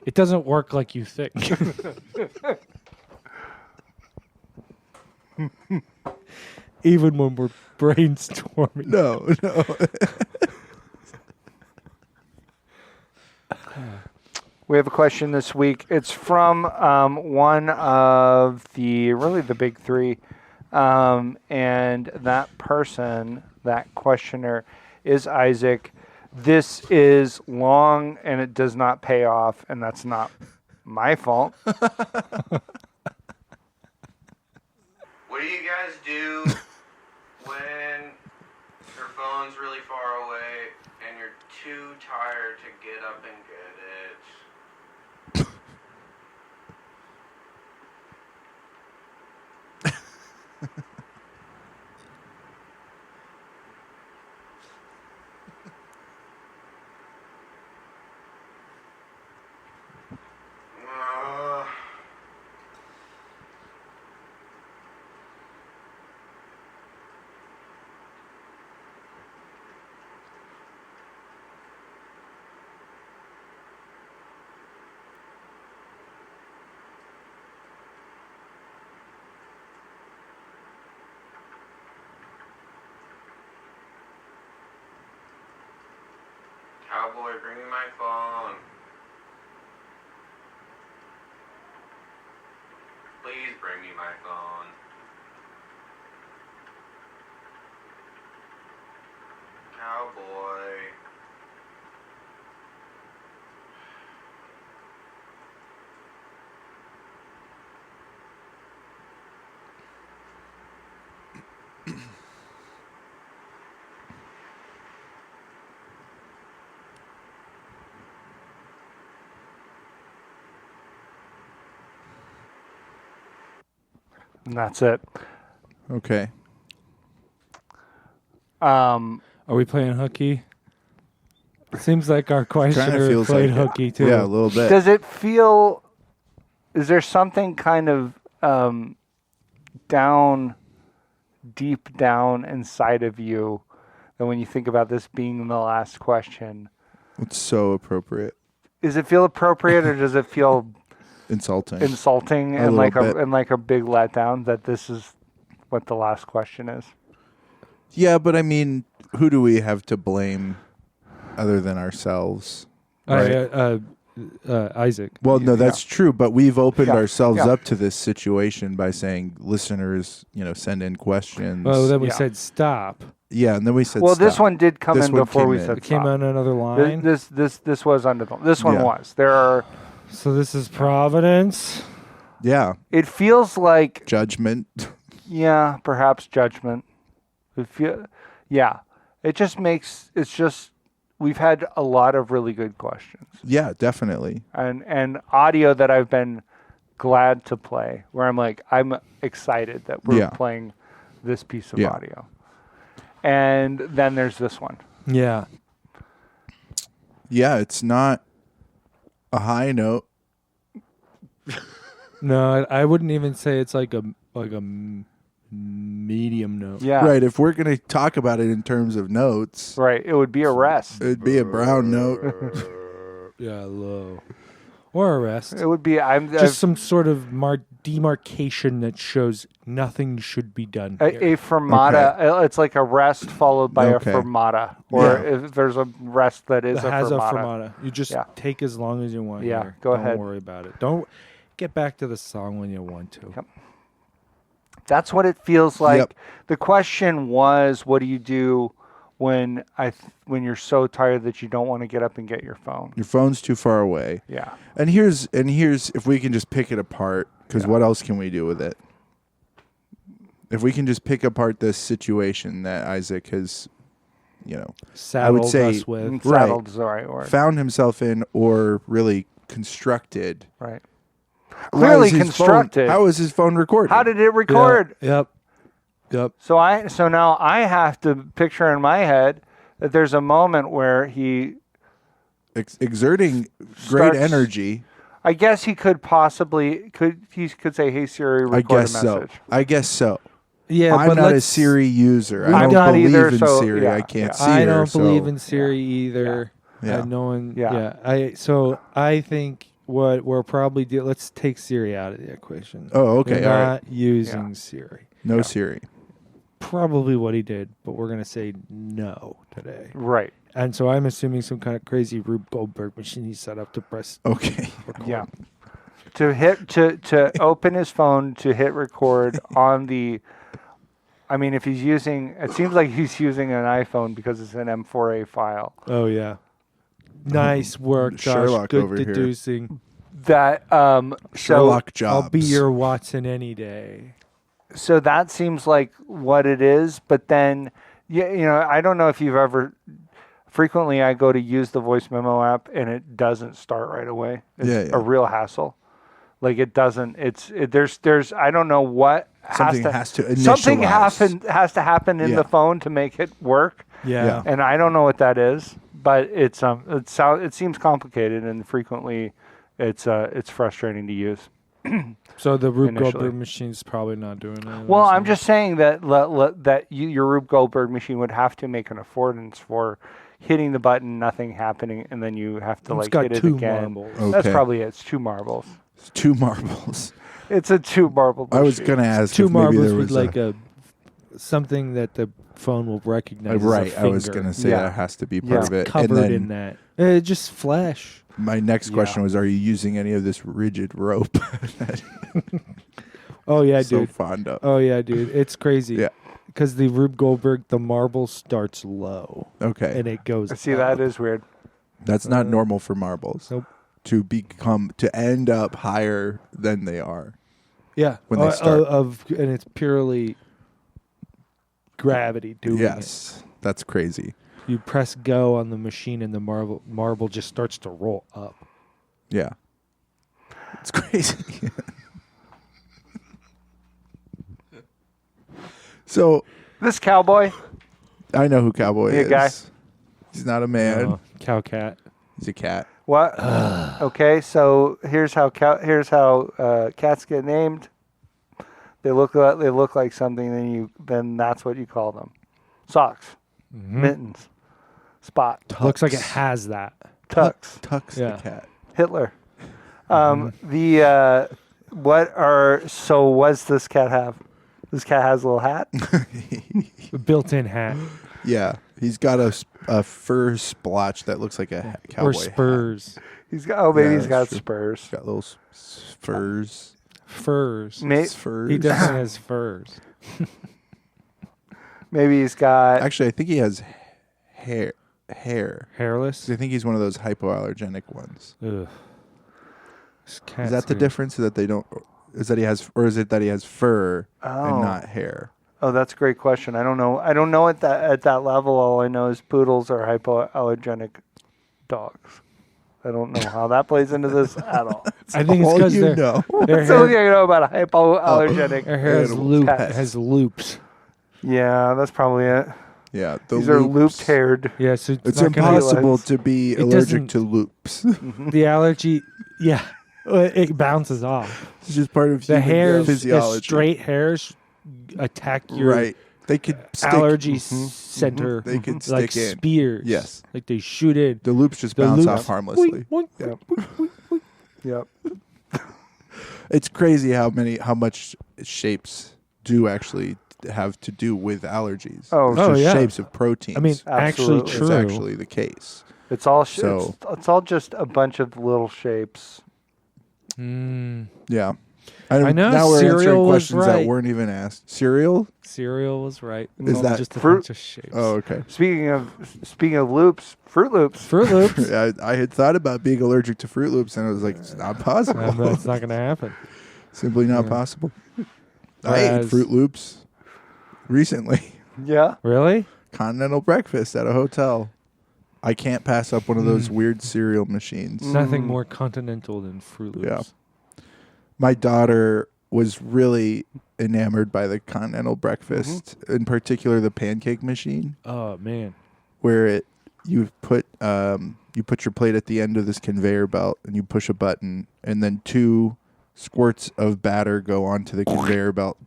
it doesn't work like you think. Even when we're brainstorming. No. We have a question this week. It's from one of the big three. And that person, that questioner, is Isaac. This is long and it does not pay off, and that's not my fault. What do you guys do when your phone's really far away and you're too tired to get up and get it? Cowboy, bring me my phone. Please bring me my phone. Cowboy. And that's it. Okay. Are we playing hooky? It seems like our questioner played hooky too. Yeah, a little bit. Does it feel? Is there something kind of deep down inside of you that when you think about this being the last question, it's so appropriate. Does it feel appropriate, or does it feel insulting and like a big letdown that this is what the last question is? Yeah, but I mean, who do we have to blame other than ourselves? Right? Isaac. Well, no, that's true, but we've opened ourselves up to this situation by saying, listeners, send in questions. Well, then we said stop. Yeah, and then we said well, stop. this one did come in before we said it came on another line. This was under this one was. There are. So this is Providence. Yeah. It feels like judgment. Yeah, perhaps judgment. Yeah. It just makes we've had a lot of really good questions. Yeah, definitely. And audio that I've been glad to play, where I'm excited that we're playing this piece of audio. And then there's this one. Yeah. Yeah, it's not a high note. No, I wouldn't even say it's like a medium note. Yeah. Right. If we're going to talk about it in terms of notes. Right. It would be a rest. It'd be a brown note. Yeah, low. Or a rest. It would be some sort of demarcation that shows nothing should be done. A fermata. Okay. It's like a rest followed by a fermata. Or if there's a rest that is has a fermata. You just take as long as you want. Yeah, here. go ahead. Don't worry about it. Don't get back to the song when you want to. Yep. That's what it feels like. Yep. The question was, what do you do when you're so tired that you don't want to get up and get your phone? Your phone's too far away. Yeah. And here's if we can just pick it apart, because what else can we do with it? If we can just pick apart this situation that Isaac has, saddled I would say, us with. Saddled is the right word. Found himself in, or really constructed. Right. Clearly constructed. How is his phone recorded? How did it record? Yep. So now I have to picture in my head that there's a moment where he exerting great energy. I guess he could possibly say, "Hey Siri, record a message." I guess so. Yeah, I'm not a Siri user. I don't not believe either, in Siri. I can't see her. I don't believe in Siri either. Yeah. I think what we're probably doing. Let's take Siri out of the equation. Oh, okay. We're not using Siri. No Siri. Probably what he did, but we're going to say no today. Right. And so I'm assuming some kind of crazy Rube Goldberg machine he set up to press. Okay. Record. Yeah. To open his phone to hit record on the. I mean, if he's using, it seems like he's using an iPhone because it's an M4A file. Oh yeah. Nice work, Josh. Sherlock Good over deducing. Here. That Sherlock Jobs. I'll be your Watson any day. So that seems like what it is, but then, I don't know if you've ever. Frequently, I go to use the voice memo app, and it doesn't start right away. It's a real hassle. Like it doesn't. There's. I don't know what something has to initialize. Something has to happen in the phone to make it work. Yeah. And I don't know what that is, but it seems complicated, and frequently, it's frustrating to use. So the Rube Goldberg machine's probably not doing it. Well, I'm just saying that your Rube Goldberg machine would have to make an affordance for hitting the button, nothing happening, and then you have to hit it again. Marbles. Okay. That's probably it. It's 2 marbles. It's 2 marbles. It's a 2 marble machine. I was going to ask 2 if maybe marbles there was with something that the phone will recognize. Right. As a finger. I was going to say that has to be part of it. Covered in that. Just flash. My next question was, are you using any of this rigid rope? Oh, yeah, so dude. Fond of. Oh, yeah, dude. It's crazy. Yeah. Because the Rube Goldberg, the marble starts low. Okay. And it goes See, up. that is weird. That's not normal for marbles. Nope. To end up higher than they are. Yeah. When they start. And it's purely gravity doing it. Yes. That's crazy. You press go on the machine and the marble just starts to roll up. Yeah. It's crazy. So this cowboy, I know who Cowboy is. Guy? He's not a man. Cow cat. He's a cat. What? Okay, so here's how cats get named. They look like something. Then that's what you call them. Socks, mittens, Spot. Tux. Looks like it has that. Tux. Tux the cat. Hitler. What does this cat have? This cat has a little hat. A built-in hat Yeah, he's got a fur splotch that looks like a cowboy or spurs. He's got. Oh, maybe Yeah, he's got that's true. spurs. He's got little furs. Furs. Furs. He definitely has furs. Maybe he's got. Actually, I think he has hair. Hairless. I think he's one of those hypoallergenic ones. Ugh. This Is cat's that the gonna- difference? That they don't? Is that he has, or is it that he has fur and not hair? Oh, that's a great question. I don't know. I don't know at that level. All I know is poodles are hypoallergenic dogs. I don't know how that plays into this at all. I think it's All because you their know. That's the only thing I know about a hypoallergenic. their hair has, pets. has loops. Yeah, that's probably it. Yeah, the These are loops. looped-haired. Yeah, so It's not gonna- impossible to be It allergic doesn't- to loops. The allergy, yeah, it bounces off. It's just part of The human hairs, the physiology. straight hairs, attack your Right. They could stick. allergy center. They could like stick in. spears. Yes. like they shoot in. The loops just The bounce loops- off harmlessly. Boink, Yep. boink, boink. Yep. It's crazy how much shapes do actually have to do with allergies. Oh, it's Oh, just yeah. shapes of proteins. I mean, Absolutely. actually it's true. actually the case. It's all. So- it's all just a bunch of little shapes. Mm, Yeah. I know, Now we're answering cereal was questions that right. weren't even asked. Cereal? cereal was right. Is that just a fruit? bunch of shapes? Oh, okay. Speaking of loops, Fruit Loops. Fruit Loops. I had thought about being allergic to Fruit Loops, and I was like, it's not possible. That's not going to happen. Simply not Yeah. possible. I ate Whereas- Fruit Loops recently. Yeah. Really? Continental breakfast at a hotel. I can't pass up one of those weird cereal machines. Nothing more continental than Fruit Loops. Yeah. My daughter was really enamored by the continental breakfast, in particular the pancake machine, Oh man. where you put your plate at the end of this conveyor belt and you push a button, and then 2 squirts of batter go onto the conveyor belt,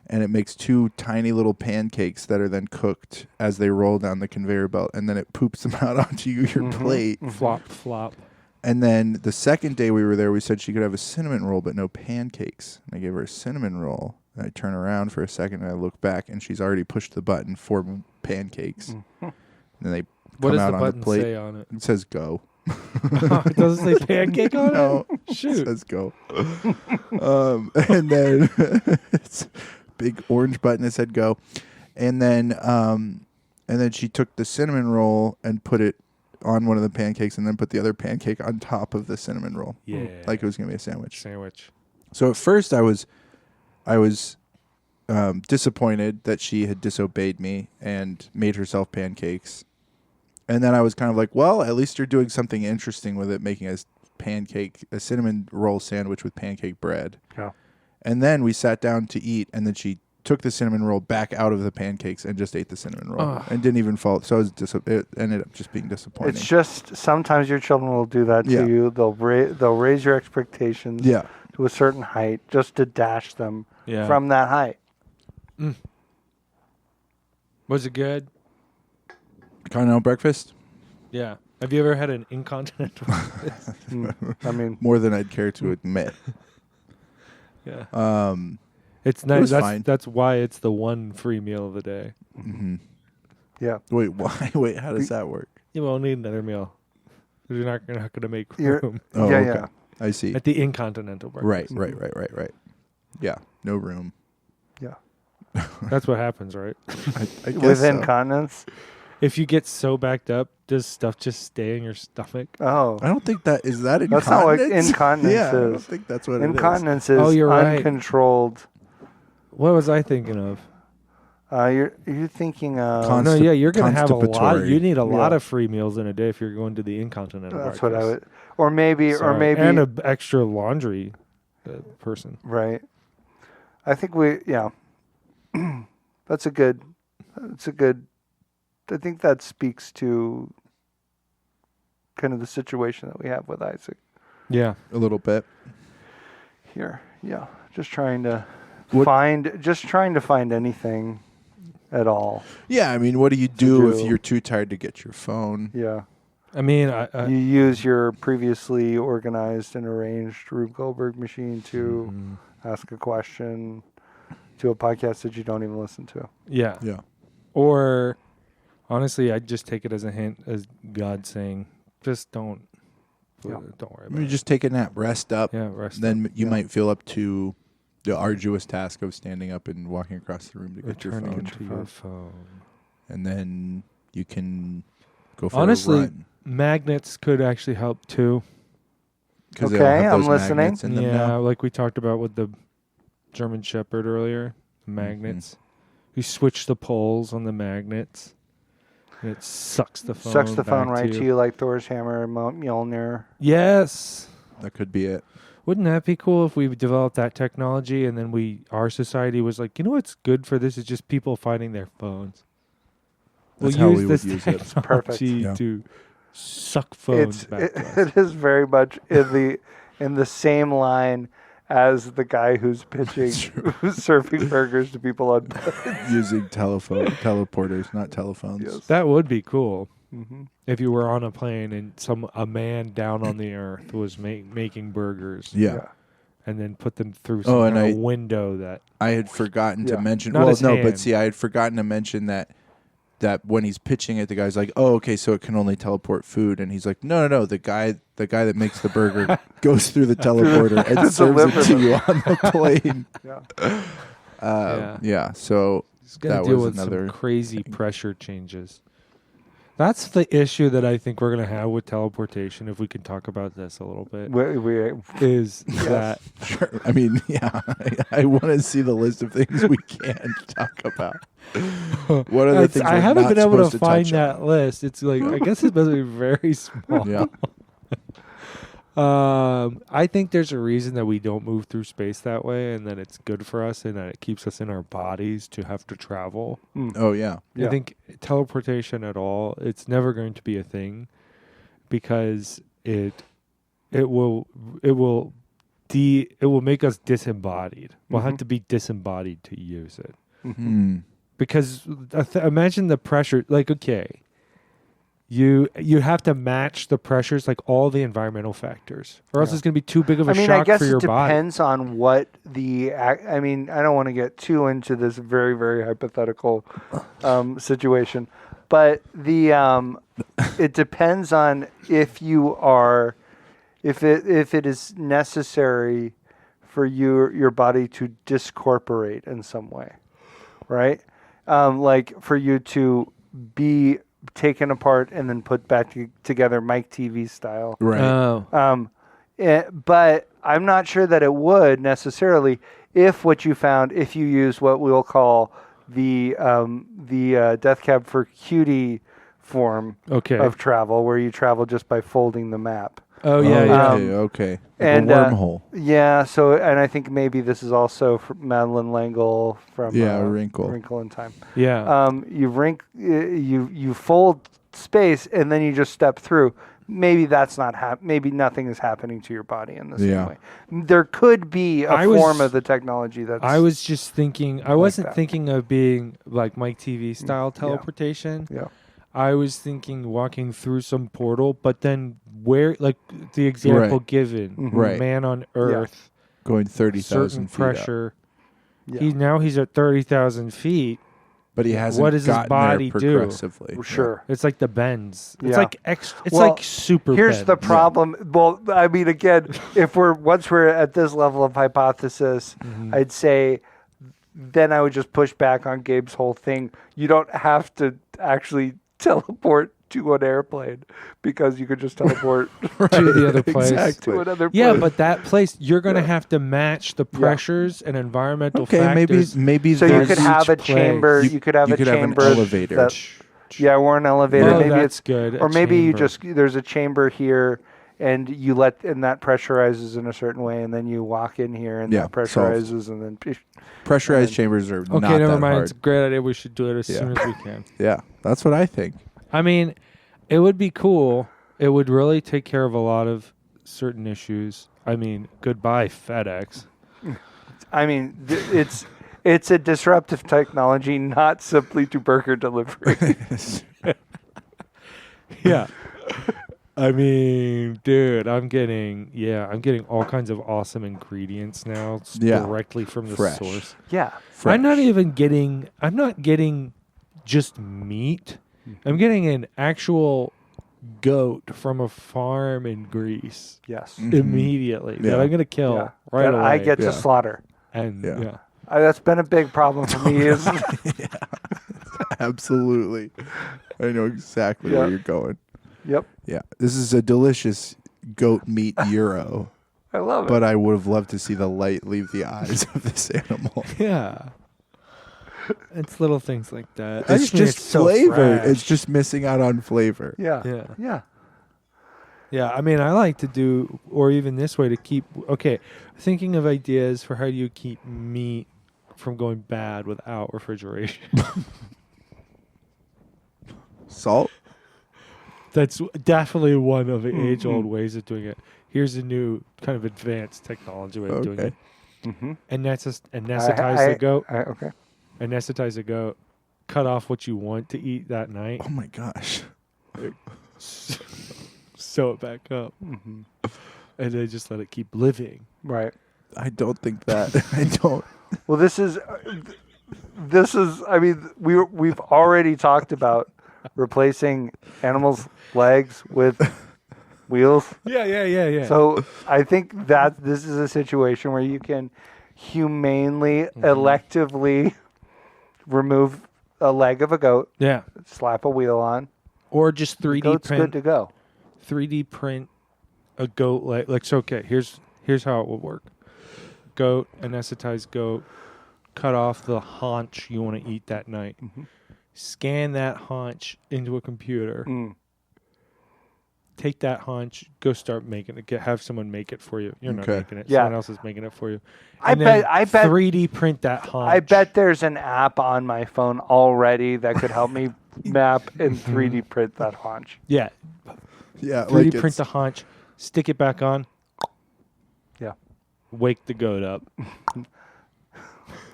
and it makes 2 tiny little pancakes that are then cooked as they roll down the conveyor belt, and then it poops them out onto your plate. Flop, flop. And then the second day we were there, we said she could have a cinnamon roll, but no pancakes. And I gave her a cinnamon roll. And I turn around for a second and I look back, and she's already pushed the button for pancakes. And then they What come does out the on the button plate. say on it? It says go. It doesn't say pancake on No, it? it Shoot. says go. And then it's a big orange button that said go. And then she took the cinnamon roll and put it on one of the pancakes, and then put the other pancake on top of the cinnamon roll. Yeah. Like it was going to be a sandwich. Sandwich. So at first I was disappointed that she had disobeyed me and made herself pancakes. And then I was kind of like, well, at least you're doing something interesting with it, making a cinnamon roll sandwich with pancake bread. Yeah. And then we sat down to eat, and then she took the cinnamon roll back out of the pancakes and just ate the cinnamon roll and didn't even follow. So it ended up just being disappointing. It's just sometimes your children will do that Yeah. to you. They'll raise your expectations Yeah. to a certain height just to dash them Yeah. from that height. Was it good? Continental breakfast? Yeah. Have you ever had an incontinental? I mean, More than I'd care to admit. Yeah. It's nice. was That's fine. that's why it's the one free meal of the day. yeah. Wait, why? Wait, how does that work? You won't need another meal. You're not going to make You're- room Oh, yeah, okay. yeah. I see. at the incontinental breakfast. Right. Yeah, no room. Yeah. That's what happens, right? I guess With so. incontinence. If you get so backed up, does stuff just stay in your stomach? Oh. I don't think that is that incontinence. That's not what incontinence yeah, I don't is. think that's what Incontinence is Oh, you're right. uncontrolled. What was I thinking of? You're thinking of. No, yeah, you're going to have a lot. Constipatory. You need a lot Yeah. of free meals in a day if you're going to the incontinental That's breakfast. what I would. Or maybe. Sorry. and an extra laundry person. Right. I think yeah. That's a good. I think that speaks to kind of the situation that we have with Isaac Yeah. A little bit. here. Yeah. Just trying to What- find anything at all. Yeah, I mean, what do you do if do. you're too tired to get your phone? Yeah. I mean, You use your previously organized and arranged Rube Goldberg machine to ask a question. to a podcast that you don't even listen to. Yeah. Yeah. Or honestly, I'd just take it as a hint, as God saying, just don't worry about You it. just take a nap, rest up. Yeah, rest Then up. you might feel up to the arduous task of standing up and walking across the room to get your Returning phone. to your phone. And then you can go for Honestly, a run. magnets could actually help too. 'Cause Okay, they'll have I'm those listening. magnets in them Yeah, now. like we talked about with the German Shepherd earlier, magnets. You switch the poles on the magnets, and it sucks the phone. Sucks the phone back right to you like Thor's hammer and Mjolnir. Yes. That could be it. Wouldn't that be cool if we developed that technology and then our society was like, you know what's good for this is just people finding their phones. That's we'll how use we this would use it. Perfect. technology Yeah. to suck phones back to us. It is very much in the same line as the guy who's pitching, who's serving burgers to people on. Using teleporters, not telephones. Yes. That would be cool. Mm-hmm. If you were on a plane and a man down on the earth was making burgers, Yeah. and then put them through Oh, some and kind of window that I had forgotten to Yeah. mention. Not his but hand. see, I had forgotten to mention that when he's pitching it, the guy's like, "Oh, okay, so it can only teleport food," and he's like, "No. The guy that makes the burger goes through the teleporter and serves it to you on the plane." Yeah. Yeah. So it's going that to deal was with some another crazy thing. pressure changes. That's the issue that I think we're going to have with teleportation, if we can talk about this a little bit, is that Sure. I mean, yeah. I want to see the list of things we can talk about. What are the things I we're haven't not been able supposed to to find touch that list. It's like, I guess it's supposed to be very small. on? Yeah. I think there's a reason that we don't move through space that way, and that it's good for us, and that it keeps us in our bodies to have to travel. Oh yeah. Yeah. I think teleportation at all, it's never going to be a thing, because it will make us disembodied. We'll have to be disembodied to use it. Hmm. Because imagine the pressure. Like, okay, you have to match the pressures, like all the environmental factors, or else Yeah. it's going to be too big of a I shock guess for your it body. depends on what I don't want to get too into this very, very hypothetical situation, but it depends on if it is necessary for your body to discorporate in some way, right? Like for you to be taken apart and then put back together, Mike TV style. Right. Oh, But I'm not sure that it would necessarily if you use what we'll call the Death Cab for Cutie form okay. of travel, where you travel just by folding the map. Oh yeah, yeah. Okay. Like and, a wormhole. Yeah. So, and I think maybe this is also from Madeleine L'Engle from Wrinkle. Wrinkle in Time. Yeah. You fold space and then you just step through. Maybe that's not maybe nothing is happening to your body in the same way. There could be a form of the technology that's. I was just thinking. I wasn't that. thinking of being like Mike TV style teleportation. Yeah. I was thinking walking through some portal, but then like the example Right. given, Right. man on Earth, Going 30,000 certain feet pressure. Yeah. He's at 30,000 feet. But he hasn't What does his gotten body there do? progressively. Sure. It's like the bends. It's Yeah. like It's Well, like super. Here's the bends. problem. Well, I mean, again, once we're at this level of hypothesis, I'd say then I would just push back on Gabe's whole thing. You don't have to actually teleport to an airplane because you could just teleport to the other place. Exactly. to another place. Yeah, but that place you're going to have to match the pressures and environmental Okay, factors. maybe So you there's could have a place. chamber. You could have a an chamber. elevator. Or an elevator. Oh, maybe that's it's good. Or A maybe you chamber. there's a chamber here, and that pressurizes in a certain way, and then you walk in here, and that pressurizes, and then. pressurized chambers are Okay, not never that mind. hard. It's a great idea. We should do it as Yeah. soon as we can. Yeah, that's what I think. I mean, it would be cool. It would really take care of a lot of certain issues. I mean, goodbye FedEx. I mean, it's a disruptive technology, not simply to burger delivery. Yeah. I mean, dude, I'm getting all kinds of awesome ingredients now directly from the Fresh. source. Yeah. Fresh. I'm not getting just meat. I'm getting an actual goat from a farm in Greece Yes. immediately that I'm going to kill Yeah. right That away. I get to slaughter. And Yeah. That's been a big problem for me. Is Absolutely. I know exactly where you're going. Yep. Yeah. This is a delicious goat meat gyro. I love it. But I would have loved to see the light leave the eyes of this animal. yeah. It's little things like that. It's just so flavor. fresh. It's just missing out on flavor. Yeah. Yeah. Yeah. Yeah, I mean, I like to do, or even this way to keep, thinking of ideas for how do you keep meat from going bad without refrigeration. Salt? That's definitely one of the age-old ways of doing it. Here's a new kind of advanced technology way of doing it. Mm-hmm. Anesthetize the goat. Okay. Anesthetize the goat. Cut off what you want to eat that night. Oh my gosh. Sew it back up. Mm-hmm. And then just let it keep living. Right. I don't think that. I don't. Well, this is. I mean, we've already talked about replacing animals' legs with wheels. Yeah. So I think that this is a situation where you can humanely, electively remove a leg of a goat, Yeah. slap a wheel on. Or just 3D Goat's print. good to go. 3D print a goat leg. Like, so, okay, here's how it will work. Goat, anesthetized goat, cut off the haunch you want to eat that night. Mm-hmm. Scan that haunch into a computer. Mm. Take that haunch, go start making it. Have someone make it for you. You're not Okay. making it. Yeah. Someone else is making it for you. I And then bet 3D print that haunch. I bet there's an app on my phone already that could help me map and 3D print that haunch. Yeah. Yeah. 3D print the haunch, stick it back on, Yeah. wake the goat up.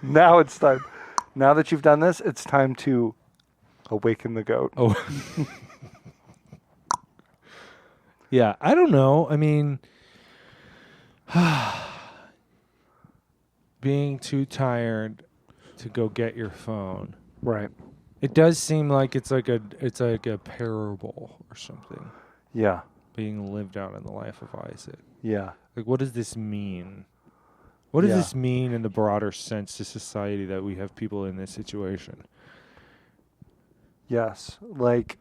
Now it's time. Now that you've done this, it's time to awaken the goat. Oh. Yeah, I don't know. I mean, being too tired to go get your phone. Right. It does seem like it's like a parable or something Yeah. being lived out in the life of Isaac. Yeah. Like, what does this mean? What does Yeah. this mean in the broader sense to society that we have people in this situation? Yes. Like,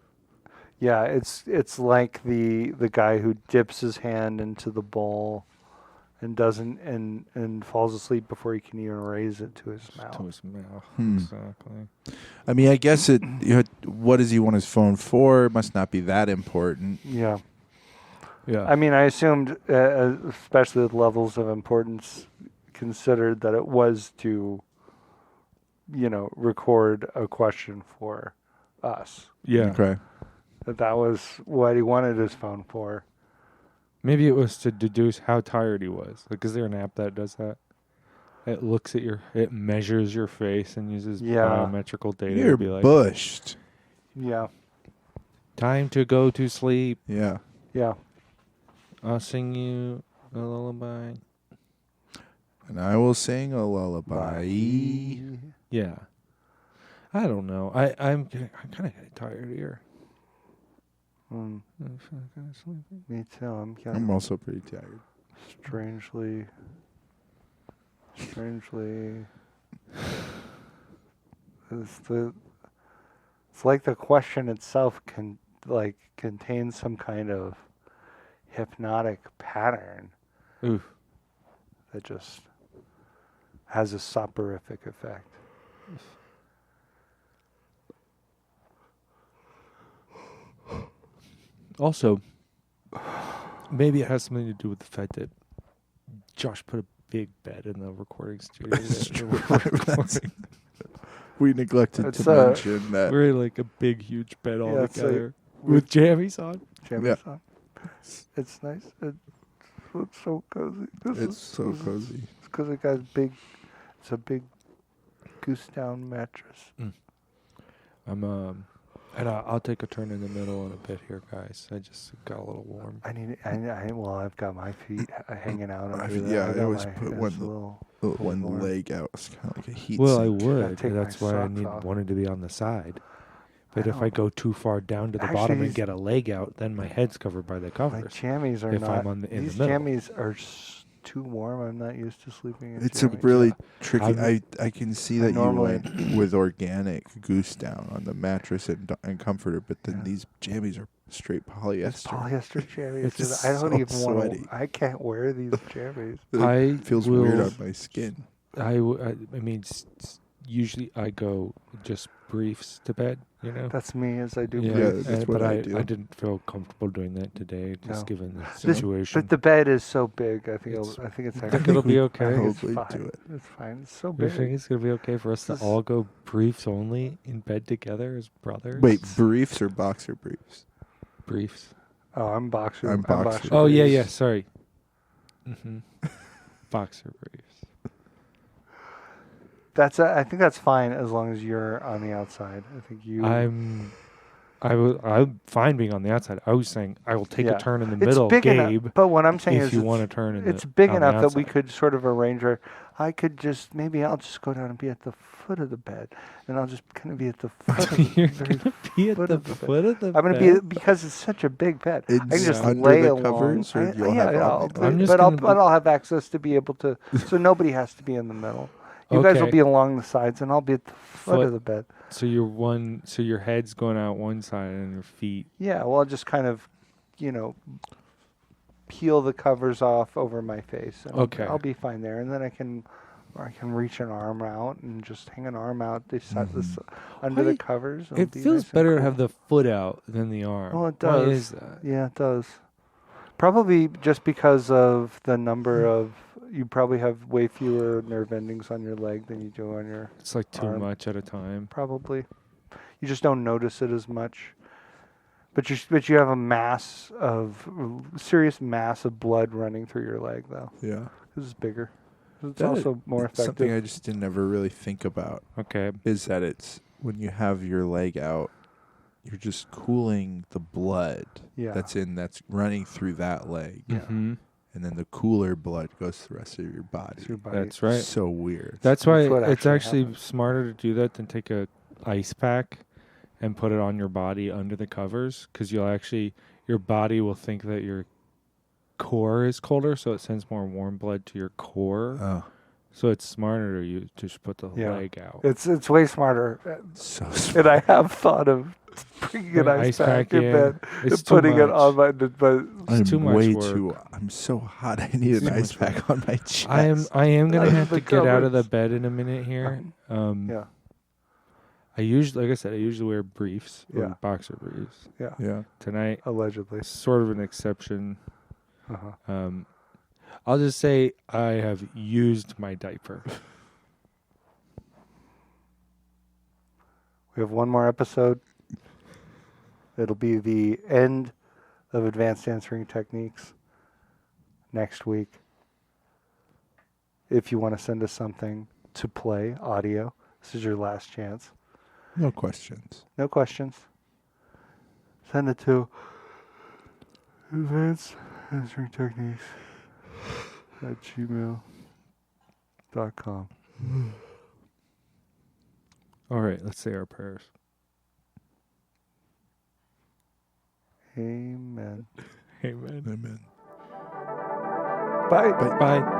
yeah, it's like the guy who dips his hand into the bowl and doesn't and falls asleep before he can even raise it to his mouth. To his mouth. Hmm. Exactly. I mean, I guess what does he want his phone for? It must not be that important. Yeah. Yeah. I mean, I assumed, especially with levels of importance considered, that it was to, record a question for us. Yeah. Okay. That was what he wanted his phone for. Maybe it was to deduce how tired he was. Like, is there an app that does that? It looks at it measures your face and uses biometrical data You're to be like, bushed. Yeah. time to go to sleep. Yeah. Yeah. I'll sing you a lullaby. And I will sing a lullaby. Yeah. I don't know. I'm kind of getting tired here. Mm, I'm feeling kind of sleepy. me too. I'm I'm getting also pretty tired. strangely. It's like the question itself contains some kind of hypnotic pattern Oof. that just has a soporific effect. Also, maybe it has something to do with the fact that Josh put a big bed in the recording studio. We neglected It's, to mention that. We're in like a big, huge bed all Yeah, it's together with jammies on. Jamie's on. It's nice. It's so cozy. It's so cozy. It's because it got big. It's a big goose down mattress. I'm And I'll take a turn in the middle in a bit here, guys. I just got a little warm. Well, I've got my feet hanging out. I always put one leg out. It's kind of like a heat Well, sink. I would. That's why I wanted to be on the side. But if I go too far down to the bottom and get a leg out, then my head's covered by the covers. My jammies are if not. I'm in these the middle. jammies are too warm. I'm not used to sleeping in It's jammies. a really tricky. I can see that you went with organic goose down on the mattress and comforter, but then these jammies are straight polyester. It's polyester jammies. It's I don't so even sweaty. want to. I can't wear these jammies. It feels weird on my skin. I mean, usually I go just briefs to bed. You know, that's me as I do. Yeah, that's what I do. I didn't feel comfortable doing that today, just given the situation. But the bed is so big. I think it's actually. It'll be okay. I'll do it. It's fine. It's so You big. think it's gonna be okay for us to all go briefs only in bed together as brothers? Wait, briefs or boxer briefs? Briefs. Oh, I'm boxer. I'm boxer. Oh yeah. Sorry. Boxer briefs. I think that's fine as long as you're on the outside. I think you. I'm fine being on the outside. I was saying I will take a turn in the middle, big Gabe. But what I'm saying if is, you want to turn in it's big on enough the that we outside. could sort of arrange where I could just I'll just go down and be at the foot of the bed, and I'll just kind of be at the foot. You're of the gonna be at the foot of the bed. I'm gonna be because it's such a big bed. I can just under lay the along. covers, or you'll have I'll have access to be able to. So nobody has to be in the middle. You guys will be along the sides, and I'll be at the foot of the bed. So your head's going out one side, and your feet. Yeah, well, I'll just kind of, peel the covers off over my face. And I'll be fine there, and then I can reach an arm out and just hang an arm out under the covers. It feels better to have the foot out than the arm. Well, it does. Why is that? Yeah, it does. Probably just because of the number of. You probably have way fewer nerve endings on your leg than you do on your. It's like too arm. much at a time. Probably, you just don't notice it as much. But you have a serious mass of blood running through your leg though. Yeah, this is bigger. It's also more effective. Something I just didn't ever really think about. Okay, is that it's when you have your leg out, you're just cooling the blood that's running through that leg. Yeah. Mm-hmm. And then the cooler blood goes to the rest of your body. That's right. So weird. That's why it's actually smarter to do that than take a ice pack and put it on your body under the covers, because your body will think that your core is colder, so it sends more warm blood to your core. Oh. So it's smarter to just put the leg out. It's way smarter. So smart. And I have thought of bringing an ice pack in bed and putting it on my. But it's too much work. I'm so hot. I need an ice pack on my chest. I am gonna have to get out of the bed in a minute here. Yeah. I usually wear briefs or boxer briefs. Yeah. Tonight, allegedly, sort of an exception. I'll just say I have used my diaper. We have one more episode. It'll be the end of Advanced Answering Techniques next week. If you want to send us something to play, audio, this is your last chance. No questions. No questions. Send it to Advanced Answering Techniques at gmail.com. All right, let's say our prayers. Amen. Amen. Amen. Bye. Bye.